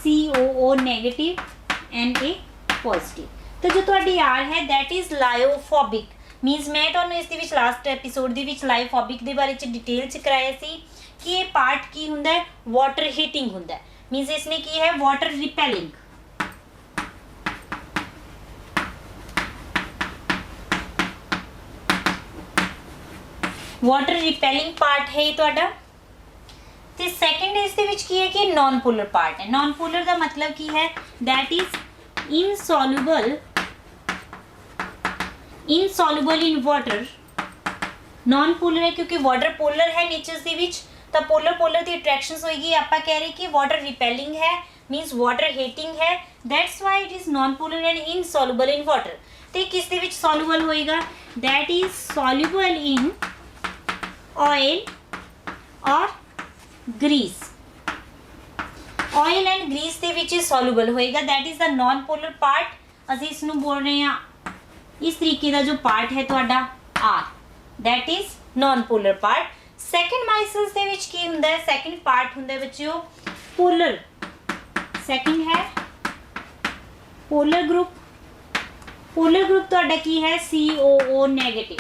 A: COO नेगेटिव NA पॉजिटिव। तो जो तुहाडी आर है दैट इज लायोफोबिक मीनस मैं तुहानूं इस दे विच लास्ट एपीसोड दे विच लायोफोबिक दे बारे च डिटेल च कराया सी कि ये पार्ट की हुंदा है वाटर हीटिंग हुंदा है मीनस इसने की है water repelling. Water repelling part है ये तुहाडा ਤੇ ਸੈਕੰਡ ਇਸ ਦੇ ਵਿੱਚ ਕੀ ਹੈ ਕਿ ਨॉन ਪੋਲਰ ਪਾਰਟ ਹੈ। ਨॉन ਪੋਲਰ ਦਾ ਮਤਲਬ ਕੀ ਹੈ, that is insoluble in water। Non polar है क्योंकि वाटर पोलर है नेचर ਦੇ ਵਿੱਚ, ਤਾਂ पोलर ਦੀ अट्रैक्शंस होएगी। ਆਪਾਂ ਕਹਿ ਰਹੇ कि वाटर रिपेलिंग है, मीन्स वाटर हीटिंग है, that's why it is non polar and insoluble in water. ਤੇ ਕਿਸ ਦੇ ਵਿੱਚ ਸੋਲੂਬਲ ਹੋਏਗਾ, that is soluble in oil or grease। Oil and grease ਦੇ ਵਿੱਚ ਸੋਲੂਬਲ ਹੋਏਗਾ, that is the non polar part। ਅਸੀਂ ਇਸ ਨੂੰ ਬੋਲ ਰਹੇ ਹਾਂ ਇਸ ਤਰੀਕੇ ਦਾ ਜੋ ਪਾਰਟ ਹੈ ਤੁਹਾਡਾ R, that is non polar part। Second micelles ਦੇ ਵਿੱਚ ਕੀ ਹੁੰਦਾ ਹੈ, ਸੈਕੰਡ ਪਾਰਟ ਹੁੰਦਾ ਹੈ ਬੱਚਿਓ ਪੋਲਰ। ਸੈਕੰਡ ਹੈ ਪੋਲਰ ਗਰੁੱਪ। ਪੋਲਰ ਗਰੁੱਪ ਤੁਹਾਡਾ ਕੀ ਹੈ, COO ਨੈਗੇਟਿਵ।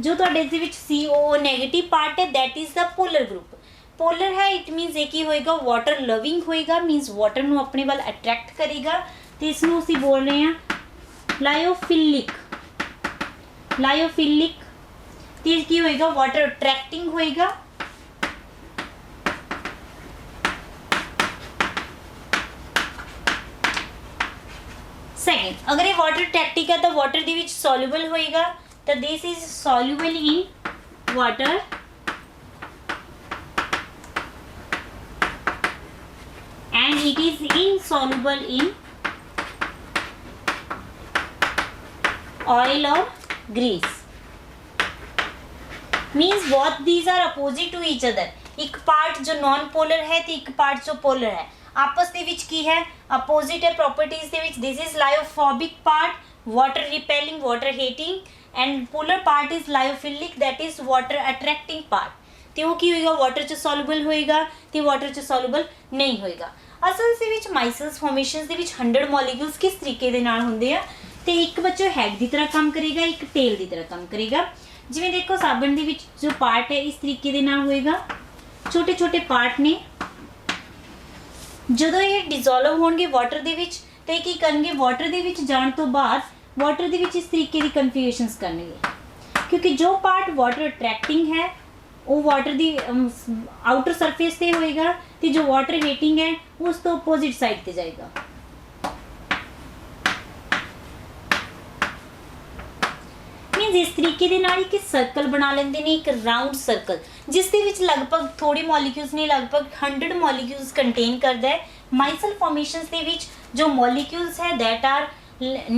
A: ਜੋ ਤੁਹਾਡੇ ਇਸ ਦੇ ਵਿੱਚ COO ਨੈਗੇਟਿਵ ਪਾਰਟ ਹੈ, that is the polar group। Polar ਹੈ ਇਟ ਮੀਨਸ ਇਹ ਕੀ ਹੋਏਗਾ, ਵਾਟਰ ਲਵਿੰਗ ਹੋਏਗਾ, ਮੀਨਸ ਵਾਟਰ ਨੂੰ ਆਪਣੇ ਵੱਲ ਅਟਰੈਕਟ ਕਰੇਗਾ। ਤੇ ਇਸ ਨੂੰ ਅਸੀਂ ਬੋਲ ਰਹੇ ਹਾਂ ਲਾਇਓਫਿਲਿਕ। ਲਾਇਓਫਿਲਿਕ ਤੇ ਕੀ ਹੋਏਗਾ, ਵਾਟਰ ਅਟਰੈक्टिंग ਹੋਏਗਾ। सेकेंड, अगर ये वाटर अट्रैक्टिंग है तो वाटर ਦੇ ਵਿੱਚ soluble ਹੋਏਗਾ, तो this is soluble in water and it is insoluble in oil or grease। means both these are opposite to each other। एक पार्ट जो नॉन पोलर है तो एक पार्ट जो पोलर है, आपस ਦੇ ਵਿੱਚ ਕੀ ਹੈ, अपोजिट है प्रॉपर्टीज ਦੇ ਵਿੱਚ। this is lyophobic part, water repelling, water heating, and polar part is lyophilic, that is water attracting part। ਤੇ ਉਹ ਕੀ ਹੋਏਗਾ, ਵਾਟਰ ਚ ਸੋਲੂਬਲ ਹੋਏਗਾ ਤੇ ਵਾਟਰ ਚ ਸੋਲੂਬਲ ਨਹੀਂ ਹੋਏਗਾ। ਅਸਲ ਦੇ ਵਿੱਚ ਮਾਈਸਲਸ ਫਾਰਮੇਸ਼ਨਸ ਦੇ ਵਿੱਚ 100 ਮੋਲੀਕਿਊਲਸ ਕਿਸ ਤਰੀਕੇ ਦੇ ਨਾਲ ਹੁੰਦੇ ਆ, ਤੇ ਇੱਕ ਬੱਚੋ ਹੈਡ ਦੀ ਤਰ੍ਹਾਂ ਕੰਮ ਕਰੇਗਾ, ਇੱਕ ਟੇਲ ਦੀ ਤਰ੍ਹਾਂ ਕੰਮ ਕਰੇਗਾ। ਜਿਵੇਂ ਦੇਖੋ ਸਾਬਣ ਦੇ ਵਿੱਚ ਜੋ ਪਾਰਟ ਹੈ ਇਸ ਤਰੀਕੇ ਦੇ ਨਾਲ ਹੋਏਗਾ, ਛੋਟੇ ਛੋਟੇ ਪਾਰਟ ਨੇ। ਜਦੋਂ ਇਹ ਡਿਸੋਲਵ ਹੋਣਗੇ ਵਾਟਰ ਦੇ ਵਿੱਚ ਤੇ ਕੀ ਕਰਨਗੇ, ਵਾਟਰ ਦੇ ਵਿੱਚ ਜਾਣ ਤੋਂ ਬਾਅਦ ਵਾਟਰ ਦੇ ਵਿੱਚ ਇਸ ਤਰੀਕੇ ਦੀ ਕਨਫਿਗਰੇਸ਼ਨਸ ਕਰਨਗੇ, ਕਿਉਂਕਿ ਜੋ ਪਾਰਟ ਵਾਟਰ ਅਟਰੈਕਟਿੰਗ ਹੈ ਉਹ ਵਾਟਰ ਦੀ ਆਊਟਰ ਸਰਫੇਸ ਤੇ ਹੋਏਗਾ ਤੇ ਜੋ ਵਾਟਰ ਹੀਟਿੰਗ ਹੈ ਉਸ ਤੋਂ ਆਪੋਜ਼ਿਟ ਸਾਈਡ ਤੇ ਜਾਏਗਾ। मीन्स इस तरीके ਦੇ ਨਾਲ ਇੱਕ ਸਰਕਲ ਬਣਾ ਲੈਂਦੇ ਨੇ, ਇੱਕ ਰਾਉਂਡ ਸਰਕਲ ਜਿਸ ਦੇ ਵਿੱਚ ਲਗਭਗ ਥੋੜੇ ਮੋਲੀਕਿਊਲਸ ਨੇ, ਲਗਭਗ 100 ਮੋਲੀਕਿਊਲਸ ਕੰਟੇਨ ਕਰਦਾ ਹੈ। ਮਾਈਸਲ ਫਾਰਮੇਸ਼ਨਸ ਦੇ ਵਿੱਚ ਜੋ ਮੋਲੀਕਿਊਲਸ ਹੈ that are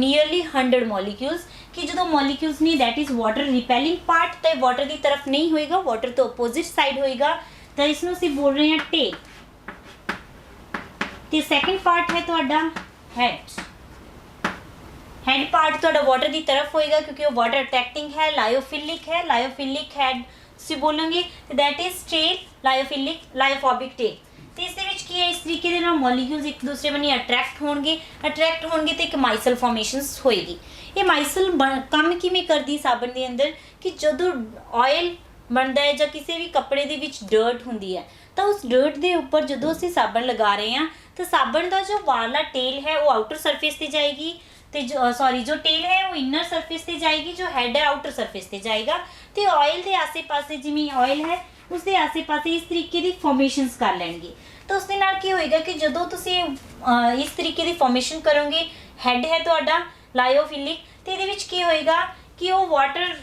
A: nearly 100 ਮੋਲੀਕਿਊਲਸ, ਕਿ ਜਦੋਂ ਮੋਲੀਕਿਊਲਸ ਨੇ that is water repelling part ਤੇ ਵਾਟਰ ਦੀ ਤਰਫ ਨਹੀਂ ਹੋਏਗਾ, ਵਾਟਰ ਤੋਂ ਆਪੋਜ਼ਿਟ ਸਾਈਡ ਹੋਏਗਾ, ਤਾਂ ਇਸ ਨੂੰ ਅਸੀਂ ਬੋਲ ਰਹੇ ਹਾਂ ਟੇਲ। ਤੇ ਸੈਕੰਡ ਪਾਰਟ ਹੈ ਤੁਹਾਡਾ ਹੈਡ। हेड पार्ट थोड़ा वाटर की तरफ होएगा क्योंकि वो वाटर अट्रैक्टिंग है, लायोफिलिक है। लायोफिलिक हेड से बोलेंगे that is tail, lyophilic lyophobic tail. तो इस की है इस तरीके के मॉलिक्यूल्स एक दूसरे बनी अट्रैक्ट होंगे तो एक माइसल फॉर्मेशनस होएगी। ये माइसल काम किवें करदी साबन के अंदर कि जदों ऑयल बनता है ਜਾਂ किसी भी कपड़े ਦੇ ਵਿੱਚ ਡਰਟ ਹੁੰਦੀ है तो उस डर्ट के उपर जो ਅਸੀਂ साबन लगा रहे हैं तो साबन का जो वाला टेल है वो आउटर सरफेस से जाएगी, तो जो टेल है वो इनर सरफेस से जाएगी, जो हैड है आउटर सरफेस से जाएगा। तो ऑयल के आसे पासे जिवें ऑयल है उसके आसे पासे इस तरीके की फॉर्मेशनस कर लैणगे। तो उसके नाल की होएगा कि जदों तुसीं इस तरीके की फॉर्मेशन करोगे, हैड है तुहाडा लायोफिलिक, तो इहदे विच की होएगा कि वो वाटर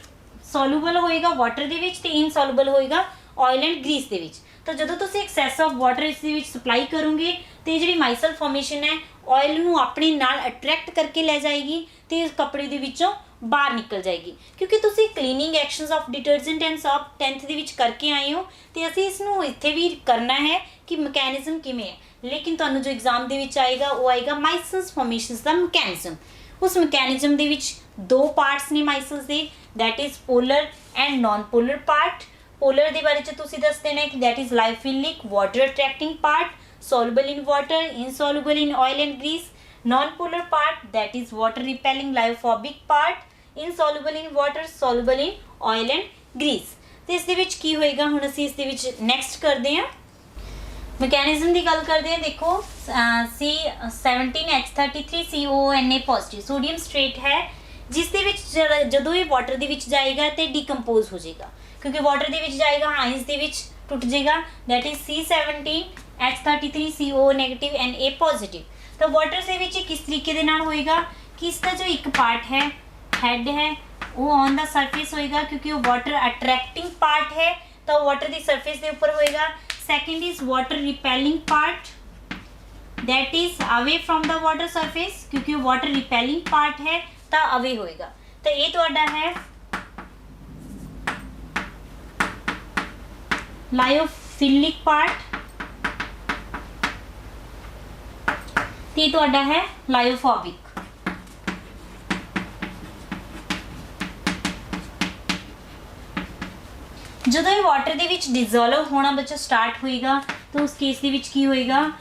A: सॉल्यूबल होएगा वाटर दे विच ते इनसॉल्यूबल होएगा ऑयल एंड ग्रीस दे विच। तो जदों तुसीं एक्सैस ऑफ वाटर इस दे विच सप्लाई करोगे तो जिहड़ी माइसल फॉर्मेशन है ऑयल नूं अपने नाल अट्रैक्ट करके लै जाएगी तो इस कपड़े दे विचों बाहर निकल जाएगी, क्योंकि तुसीं cleaning actions of detergent and shop 10th दे विच करके आए हो तो असीं इस नूं इत्थे भी करना है कि मैकेनिज्म किवें है। लेकिन तुहानूं जो एग्जाम दे विच आएगा वो आएगा माइसल्स फॉर्मेशनस दा मैकेनिज्म। उस मैकेनिज्म दे विच दो पार्ट्स ने माइसल्स दे, that is polar and non polar part. Polar दे बारे च तुसीं दस देना है कि that is lyophilic water attracting part, soluble in water, insoluble in oil and grease। non-polar part that is water repelling lyophobic part, insoluble in water, soluble in oil and grease। तो इस दे विच की होएगा, हुण असीं इस दे विच नेक्स्ट करदे हां mechanism की गल करते हैं। देखो C17H33CONA पॉजिटिव सोडियम स्ट्रेट है जिस दे विच जदों ये वाटर दे विच जाएगा तो डिकंपोज हो जाएगा, क्योंकि वाटर दे विच जाएगा आइंस दे विच ਟੁੱਟ ਜਾਏਗਾ, that is C17H33CO negative and A positive. तो वाटर से विच किस तरीके दे नाल होएगा कि इसका जो एक पार्ट है हेड है वो ऑन द सरफेस होएगा, क्योंकि वो वाटर अट्रैक्टिंग पार्ट है तो वाटर की सरफेस के ऊपर होएगा। Second is water repelling part, that is away from the water surface, क्योंकि वो वाटर रिपेलिंग पार्ट है तो अवे होएगा। तो ये तुहाडा है लायोफिलिक पार्ट, ते तुहाडा है लायोफोबिक। ਜਦੋਂ ਇਹ ਵਾਟਰ ਦੇ ਵਿੱਚ ਡਿਜ਼ੋਲਵ ਹੋਣਾ ਬੱਚਾ ਸਟਾਰਟ ਹੋਏਗਾ ਤਾਂ ਉਸ ਕੇਸ ਦੇ ਵਿੱਚ ਕੀ ਹੋਏਗਾ,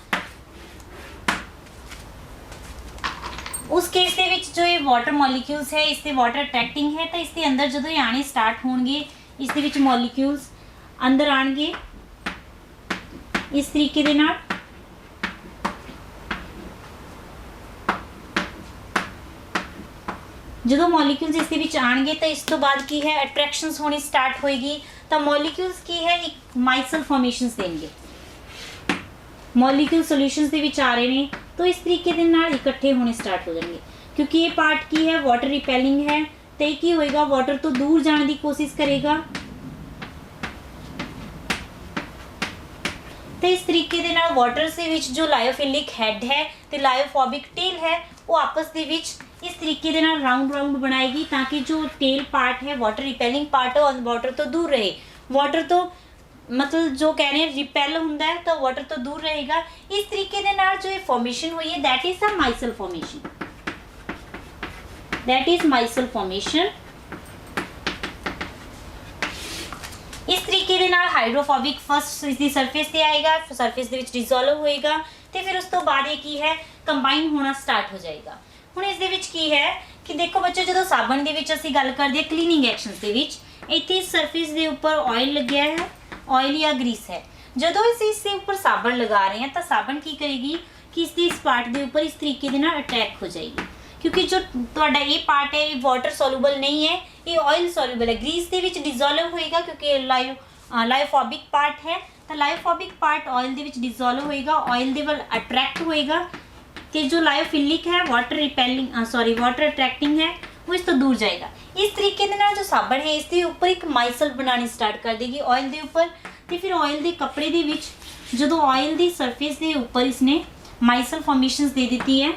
A: उस केस ਦੇ ਵਿੱਚ जो ये वाटर मॉलिक्यूल्स है इससे वाटर अट्रैक्टिंग है तो इसके अंदर जो ये आने स्टार्ट होंगे इस ਦੇ ਵਿੱਚ मॉलिक्यूल्स अंदर आएंगे इस तरीके ਦੇ ਨਾਲ। ਜਦੋਂ मॉलिक्यूल्स इस ਦੇ ਵਿੱਚ ਆਣਗੇ ਤਾਂ ਇਸ ਤੋਂ ਬਾਅਦ ਕੀ ਹੈ अट्रैक्शंस होनी स्टार्ट होएगी तो मॉलिक्यूल्स की है एक माइसल फॉर्मेशंस देंगे। मॉलिक्यूल सॉल्यूशंस ਦੇ ਵਿੱਚ आ रहे हैं तो इस तरीके ਦੇ ਨਾਲ इकट्ठे होने स्टार्ट हो जाएंगे, क्योंकि ये पार्ट की है वाटर रिपेलिंग है तो ये की होएगा वाटर तो दूर जाने की कोशिश करेगा। तो इस तरीके ਦੇ ਨਾਲ वाटर से विच जो लायोफिलिक हेड है तो लायोफोबिक टेल है वो आपस ਦੇ ਵਿੱਚ इस तरीके ਦੇ ਨਾਲ राउंड बनाएगी ताकि जो टेल पार्ट है वाटर रिपेलिंग पार्ट है वाटर तो दूर रहे। वाटर तो मतलब जो कह रहे हैं रिपेल होंदा है तो वाटर तो दूर रहेगा। इस तरीके ਦੇ ਨਾਲ जो ये फॉर्मेशन हुई है that is a micelle formation, that is micelle formation. इस तरीके ਦੇ ਨਾਲ हाइड्रोफोबिक फर्स्ट इसकी सरफेस ਤੇ आएगा, सरफेस ਦੇ ਵਿੱਚ डिसोल्व होएगा ਤੇ ਫਿਰ ਉਸ ਤੋਂ ਬਾਅਦ ਇਹ ਕੀ ਹੈ ਕੰਬਾਈਨ ਹੋਣਾ ਸਟਾਰਟ ਹੋ ਜਾਏਗਾ। ਹੁਣ ਇਸ ਦੇ ਵਿੱਚ ਕੀ ਹੈ ਕਿ ਦੇਖੋ ਬੱਚੋ ਜਦੋਂ ਸਾਬਣ ਦੇ ਵਿੱਚ ਅਸੀਂ ਗੱਲ ਕਰਦੇ ਹਾਂ ਕਲੀਨਿੰਗ ਐਕਸ਼ਨਸ ਦੇ ਵਿੱਚ ਇੱਥੇ ਸਰਫੇਸ ਦੇ ਉੱਪਰ ਆਇਲ ਲੱਗਿਆ ਹੈ, ऑयल या ग्रीस है। ਜਦੋਂ ਅਸੀਂ ਇਸ ਦੇ ਉੱਪਰ ਸਾਬਣ ਲਗਾ ਰਹੇ ਹਾਂ ਤਾਂ ਸਾਬਣ ਕੀ ਕਰੇਗੀ ਕਿ ਇਸ ਦੀ ਇਸ ਪਾਰਟ ਦੇ ਉੱਪਰ ਇਸ ਤਰੀਕੇ ਦੇ ਨਾਲ ਅਟੈਕ ਹੋ ਜਾਏਗੀ, ਕਿਉਂਕਿ ਜੋ ਤੁਹਾਡਾ ਇਹ ਪਾਰਟ ਹੈ ਇਹ ਵਾਟਰ ਸੋਲੂਬਲ ਨਹੀਂ ਹੈ, ਇਹ ਆਇਲ ਸੋਲੂਬਲ ਹੈ। ਗਰੀਸ ਦੇ ਵਿੱਚ ਡਿਸੋਲਵ ਹੋਏਗਾ ਕਿਉਂਕਿ ਇਹ ਲਾਇਓਫੋबिक पार्ट है तो लायोफोबिक पार्ट ऑयल ਦੇ ਵਿੱਚ डिसोल्व होएगा, ऑयल ਦੇ ਵੱਲ अट्रैक्ट होएगा ਤੇ जो लायोफिलिक है वाटर रिपेलिंग वाटर अट्रैक्टिंग है वो इस तो दूर जाएगा। इस तरीके ਦੇ ਨਾਲ जो साबण है इसके ऊपर एक माइसल बनानी स्टार्ट कर देगी ऑयल के ऊपर ਤੇ फिर ऑयल के कपड़े ਦੇ ਵਿੱਚ ਜਦੋਂ ऑयल की सरफेस के ऊपर इसने माइसल फॉर्मेशंस दे दी है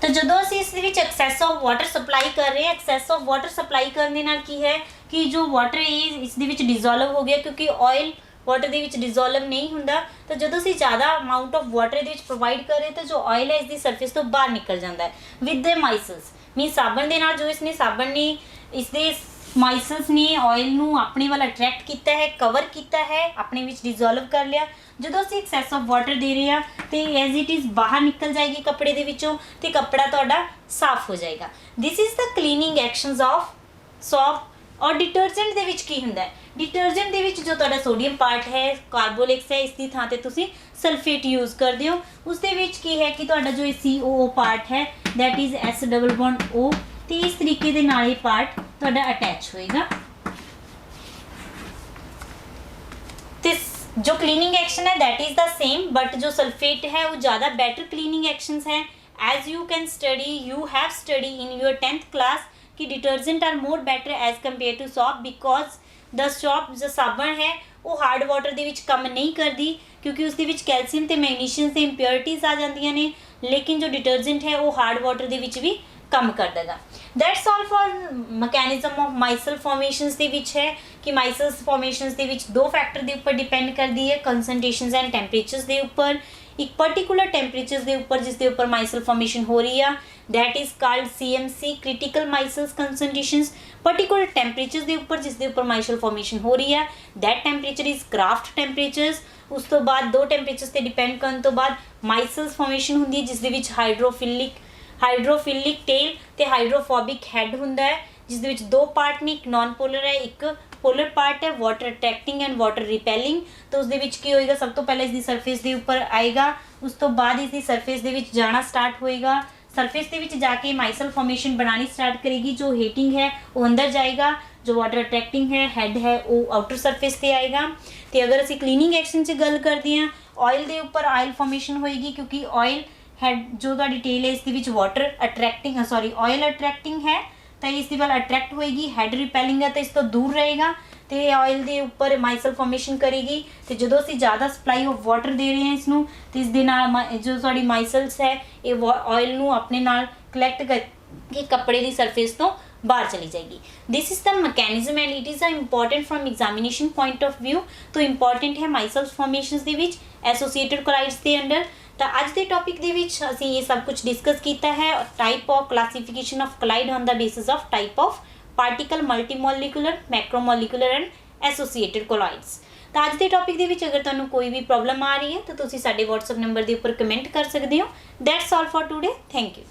A: तो ਜਦੋਂ ਅਸੀਂ ਇਸ ਦੇ ਵਿੱਚ ਐਕਸੈਸ ਆਫ ਵਾਟਰ ਸਪਲਾਈ ਕਰ ਰਹੇ ਹਾਂ ਐਕਸੈਸ ਆਫ ਵਾਟਰ ਸਪਲਾਈ ਕਰਨ ਦੇ ਨਾਲ ਕੀ ਹੈ ਕਿ ਜੋ ਵਾਟਰ ਇਸ ਦੇ ਵਿੱਚ ਡਿਸੋਲਵ ਹੋ ਗਿਆ ਕਿਉਂਕਿ ਆਇਲ ਵਾਟਰ ਦੇ ਵਿੱਚ ਡਿਸੋਲਵ ਨਹੀਂ ਹੁੰਦਾ ਤਾਂ ਜਦੋਂ ਅਸੀਂ ਜ਼ਿਆਦਾ ਅਮਾਉਂਟ ਆਫ ਵਾਟਰ ਦੇ ਵਿੱਚ ਪ੍ਰੋਵਾਈਡ ਕਰ ਰਹੇ ਤਾਂ ਜੋ ਆਇਲ ਹੈ ਇਸ ਦੀ ਸਰਫੇਸ ਤੋਂ ਬਾਹਰ ਨਿਕਲ ਜਾਂਦਾ ਹੈ ਵਿਦ ਦ ਮਾਈਸਲਸ ਮੀਨ ਸਾਬਣ ਦੇ ਨਾਲ ਜੋ ਇਸਨੇ ਸਾਬਣ ਨੇ ਇਸ ਦੇ ਮਾਈਸਲਸ ਨੇ ਆਇਲ ਨੂੰ ਆਪਣੇ ਵੱਲ ਅਟਰੈਕਟ ਕੀਤਾ ਹੈ ਕਵਰ ਕੀਤਾ ਹੈ ਆਪਣੇ ਵਿੱਚ ਡਿਸੋਲਵ ਕਰ ਲਿਆ। ਜਦੋਂ ਅਸੀਂ ਐਕਸੈਸ ਆਫ ਵਾਟਰ ਦੇ ਰਹੇ ਹਾਂ ਤੇ ਐਜ਼ ਇਟ ਇਜ਼ ਬਾਹਰ ਨਿਕਲ ਜਾਏਗੀ ਕੱਪੜੇ ਦੇ ਵਿੱਚੋਂ ਤੇ ਕੱਪੜਾ ਤੁਹਾਡਾ ਸਾਫ਼ ਹੋ ਜਾਏਗਾ। This is the cleaning actions of soap. और डिटर्जेंट ਦੇ ਵਿੱਚ ਕੀ ਹੁੰਦਾ ਹੈ डिटर्जेंट ਦੇ ਵਿੱਚ ਜੋ ਤੁਹਾਡਾ ਸੋਡੀਅਮ ਪਾਰਟ ਹੈ ਕਾਰਬੋਲਿਕਸ ਹੈ ਇਸ ਦੀ ਥਾਂ ਤੇ ਤੁਸੀਂ ਸਲਫੇਟ ਯੂਜ਼ ਕਰਦੇ ਹੋ ਉਸ ਦੇ ਵਿੱਚ ਕੀ ਹੈ ਕਿ ਤੁਹਾਡਾ ਜੋ COO ਪਾਰਟ ਹੈ that is S double bond O ਤੇ ਇਸ ਤਰੀਕੇ ਦੇ ਨਾਲ ਇਹ ਪਾਰਟ ਤੁਹਾਡਾ ਅਟੈਚ ਹੋਏਗਾ। ਤੇ जो क्लीनिंग एक्शन है that is the same but जो सल्फेट है वो ज़्यादा बेटर क्लीनिंग एक्शंस हैं। As you can study you have study in your 10th class कि detergent are more better as compare to soap because the soap जो साबण है वो हार्ड वाटर ਦੇ ਵਿੱਚ ਕੰਮ नहीं करती क्योंकि उसके ਵਿੱਚ कैल्शियम ਤੇ मैग्नीशियम से इंप्योरिटीज़ आ जांदियां ने लेकिन जो डिटर्जेंट है वो हार्ड वाटर ਦੇ ਵਿੱਚ भी ਕੰਮ कर देगा। That's all for mechanism of micelle formations ਦੇ ਵਿੱਚ है कि माइसल्स फॉर्मेशंस ਦੇ ਵਿੱਚ दो फैक्टर ਦੇ ਉੱਪਰ डिपेंड करती है कंसनट्रेशनस एंड टैंपरेचर्स ਦੇ ਉੱਪਰ एक पर्टिकुलर टैंपरेचर्स ਦੇ ਉੱਪਰ जिस ਦੇ ਉੱਪਰ माइसल फॉर्मेशन हो रही है that is called CMC critical micelles concentrations. Particular temperatures ਦੇ ਉੱਪਰ जिस ਦੇ ਉੱਪਰ माइसल फॉर्मेशन हो रही है that temperature is craft temperatures. ਉਸ ਤੋਂ ਬਾਅਦ ਦੋ ਟੈਂਪਰੇਚਰਸ ਤੇ डिपेंड ਕਰਨ ਤੋਂ ਬਾਅਦ माइसल्स फॉर्मेशन ਹੁੰਦੀ है जिस ਦੇ ਵਿੱਚ हाइड्रोफिलिक टेल ਤੇ हाइड्रोफोबिक हेड ਹੁੰਦਾ है ਜਿਸ ਦੇ ਵਿੱਚ ਦੋ ਪਾਰਟ ਨੇ, ਇੱਕ ਨॉन ਪੋਲਰ ਹੈ, ਇੱਕ ਪੋਲਰ ਪਾਰਟ ਹੈ, ਵਾਟਰ ਅਟਰੈਕਟਿੰਗ ਐਂਡ ਵਾਟਰ ਰਿਪੈਲਿੰਗ। ਤਾਂ ਉਸ ਦੇ ਵਿੱਚ ਕੀ ਹੋਏਗਾ, ਸਭ ਤੋਂ ਪਹਿਲਾਂ ਇਸ ਦੀ ਸਰਫੇਸ ਦੇ ਉੱਪਰ ਆਏਗਾ, ਉਸ ਤੋਂ ਬਾਅਦ ਇਸ ਦੀ ਸਰਫੇਸ ਦੇ ਵਿੱਚ ਜਾਣਾ ਸਟਾਰਟ ਹੋਏਗਾ। ਸਰਫੇਸ ਦੇ ਵਿੱਚ ਜਾ ਕੇ ਮਾਈਸਲ ਫॉर्मेशन बनानी स्टार्ट करेगी। जो हीटिंग है वो अंदर जाएगा, जो वाटर अट्रैक्टिंग है हैड है वो आउटर सरफेस ਤੇ ਆਏਗਾ। ਤੇ ਅਗਰ ਅਸੀਂ ਕਲੀਨਿੰਗ ਐਕਸ਼ਨ 'ਚ ਗੱਲ ਕਰਦੇ ਹਾਂ, ਆਇਲ ਦੇ ਉੱਪਰ ਆਇਲ ਫॉर्मेशन ਹੋਏਗੀ, ਕਿਉਂਕਿ ਆਇਲ ਹੈਡ ਜੋ ਤੁਹਾਡੀ ਟੇਲ ਹੈ ਇਸ ਦੇ ਵਿੱਚ ਵਾਟਰ ਅਟਰੈਕਟਿੰਗ ਆਇਲ ਅਟਰੈਕਟਿੰਗ ਹੈ, ਤਾਂ ਇਸ ਦੀ ਵੱਲ ਅਟਰੈਕਟ ਹੋਏਗੀ। ਹੈਡ ਰਿਪੈਲਿੰਗ ਹੈ ਤਾਂ ਇਸ ਤੋਂ ਦੂਰ ਰਹੇਗਾ ਤੇ ਆਇਲ ਦੇ ਉੱਪਰ ਮਾਈਸਲ ਫॉर्मेशन ਕਰੇਗੀ। ਤੇ ਜਦੋਂ ਅਸੀਂ ਜ਼ਿਆਦਾ ਸਪਲਾਈ ਆਫ ਵਾਟਰ ਦੇ ਰਹੇ ਹਾਂ ਇਸ ਨੂੰ, ਤੇ ਇਸ ਦੇ ਨਾਲ ਜੋ ਸਾਡੀ ਮਾਈਸਲਸ ਹੈ ਇਹ ਆਇਲ ਨੂੰ ਆਪਣੇ ਨਾਲ ਕਲੈਕਟ ਕਰਕੇ ਕੱਪੜੇ ਦੀ ਸਰਫੇਸ ਤੋਂ ਬਾਹਰ ਚਲੀ ਜਾਏਗੀ। This is the mechanism and it is important from examination point of view. ਤਾਂ ਇੰਪੋਰਟੈਂਟ ਹੈ ਮਾਈਸਲਸ ਫॉर्मेशंस ਦੇ ਵਿੱਚ ਐਸੋਸੀਏਟਡ ਕੋਲਾइड्स ਦੇ ਅੰਡਰ। ਤਾਂ ਅੱਜ ਦੇ ਟੌਪਿਕ ਦੇ ਵਿੱਚ ਅਸੀਂ ਇਹ ਸਭ ਕੁਝ ਡਿਸਕਸ ਕੀਤਾ ਹੈ, type of classification of colloid on the basis of type of particle, multimolecular, macromolecular and associated colloids. ਤਾਂ ਅੱਜ ਦੇ ਟੌਪਿਕ ਦੇ ਵਿੱਚ ਅਗਰ ਤੁਹਾਨੂੰ ਕੋਈ ਵੀ ਪ੍ਰੋਬਲਮ ਆ ਰਹੀ ਹੈ ਤਾਂ ਤੁਸੀਂ ਸਾਡੇ WhatsApp ਨੰਬਰ ਦੇ ਉੱਪਰ ਕਮੈਂਟ ਕਰ ਸਕਦੇ ਹੋ। That's all for today. Thank you.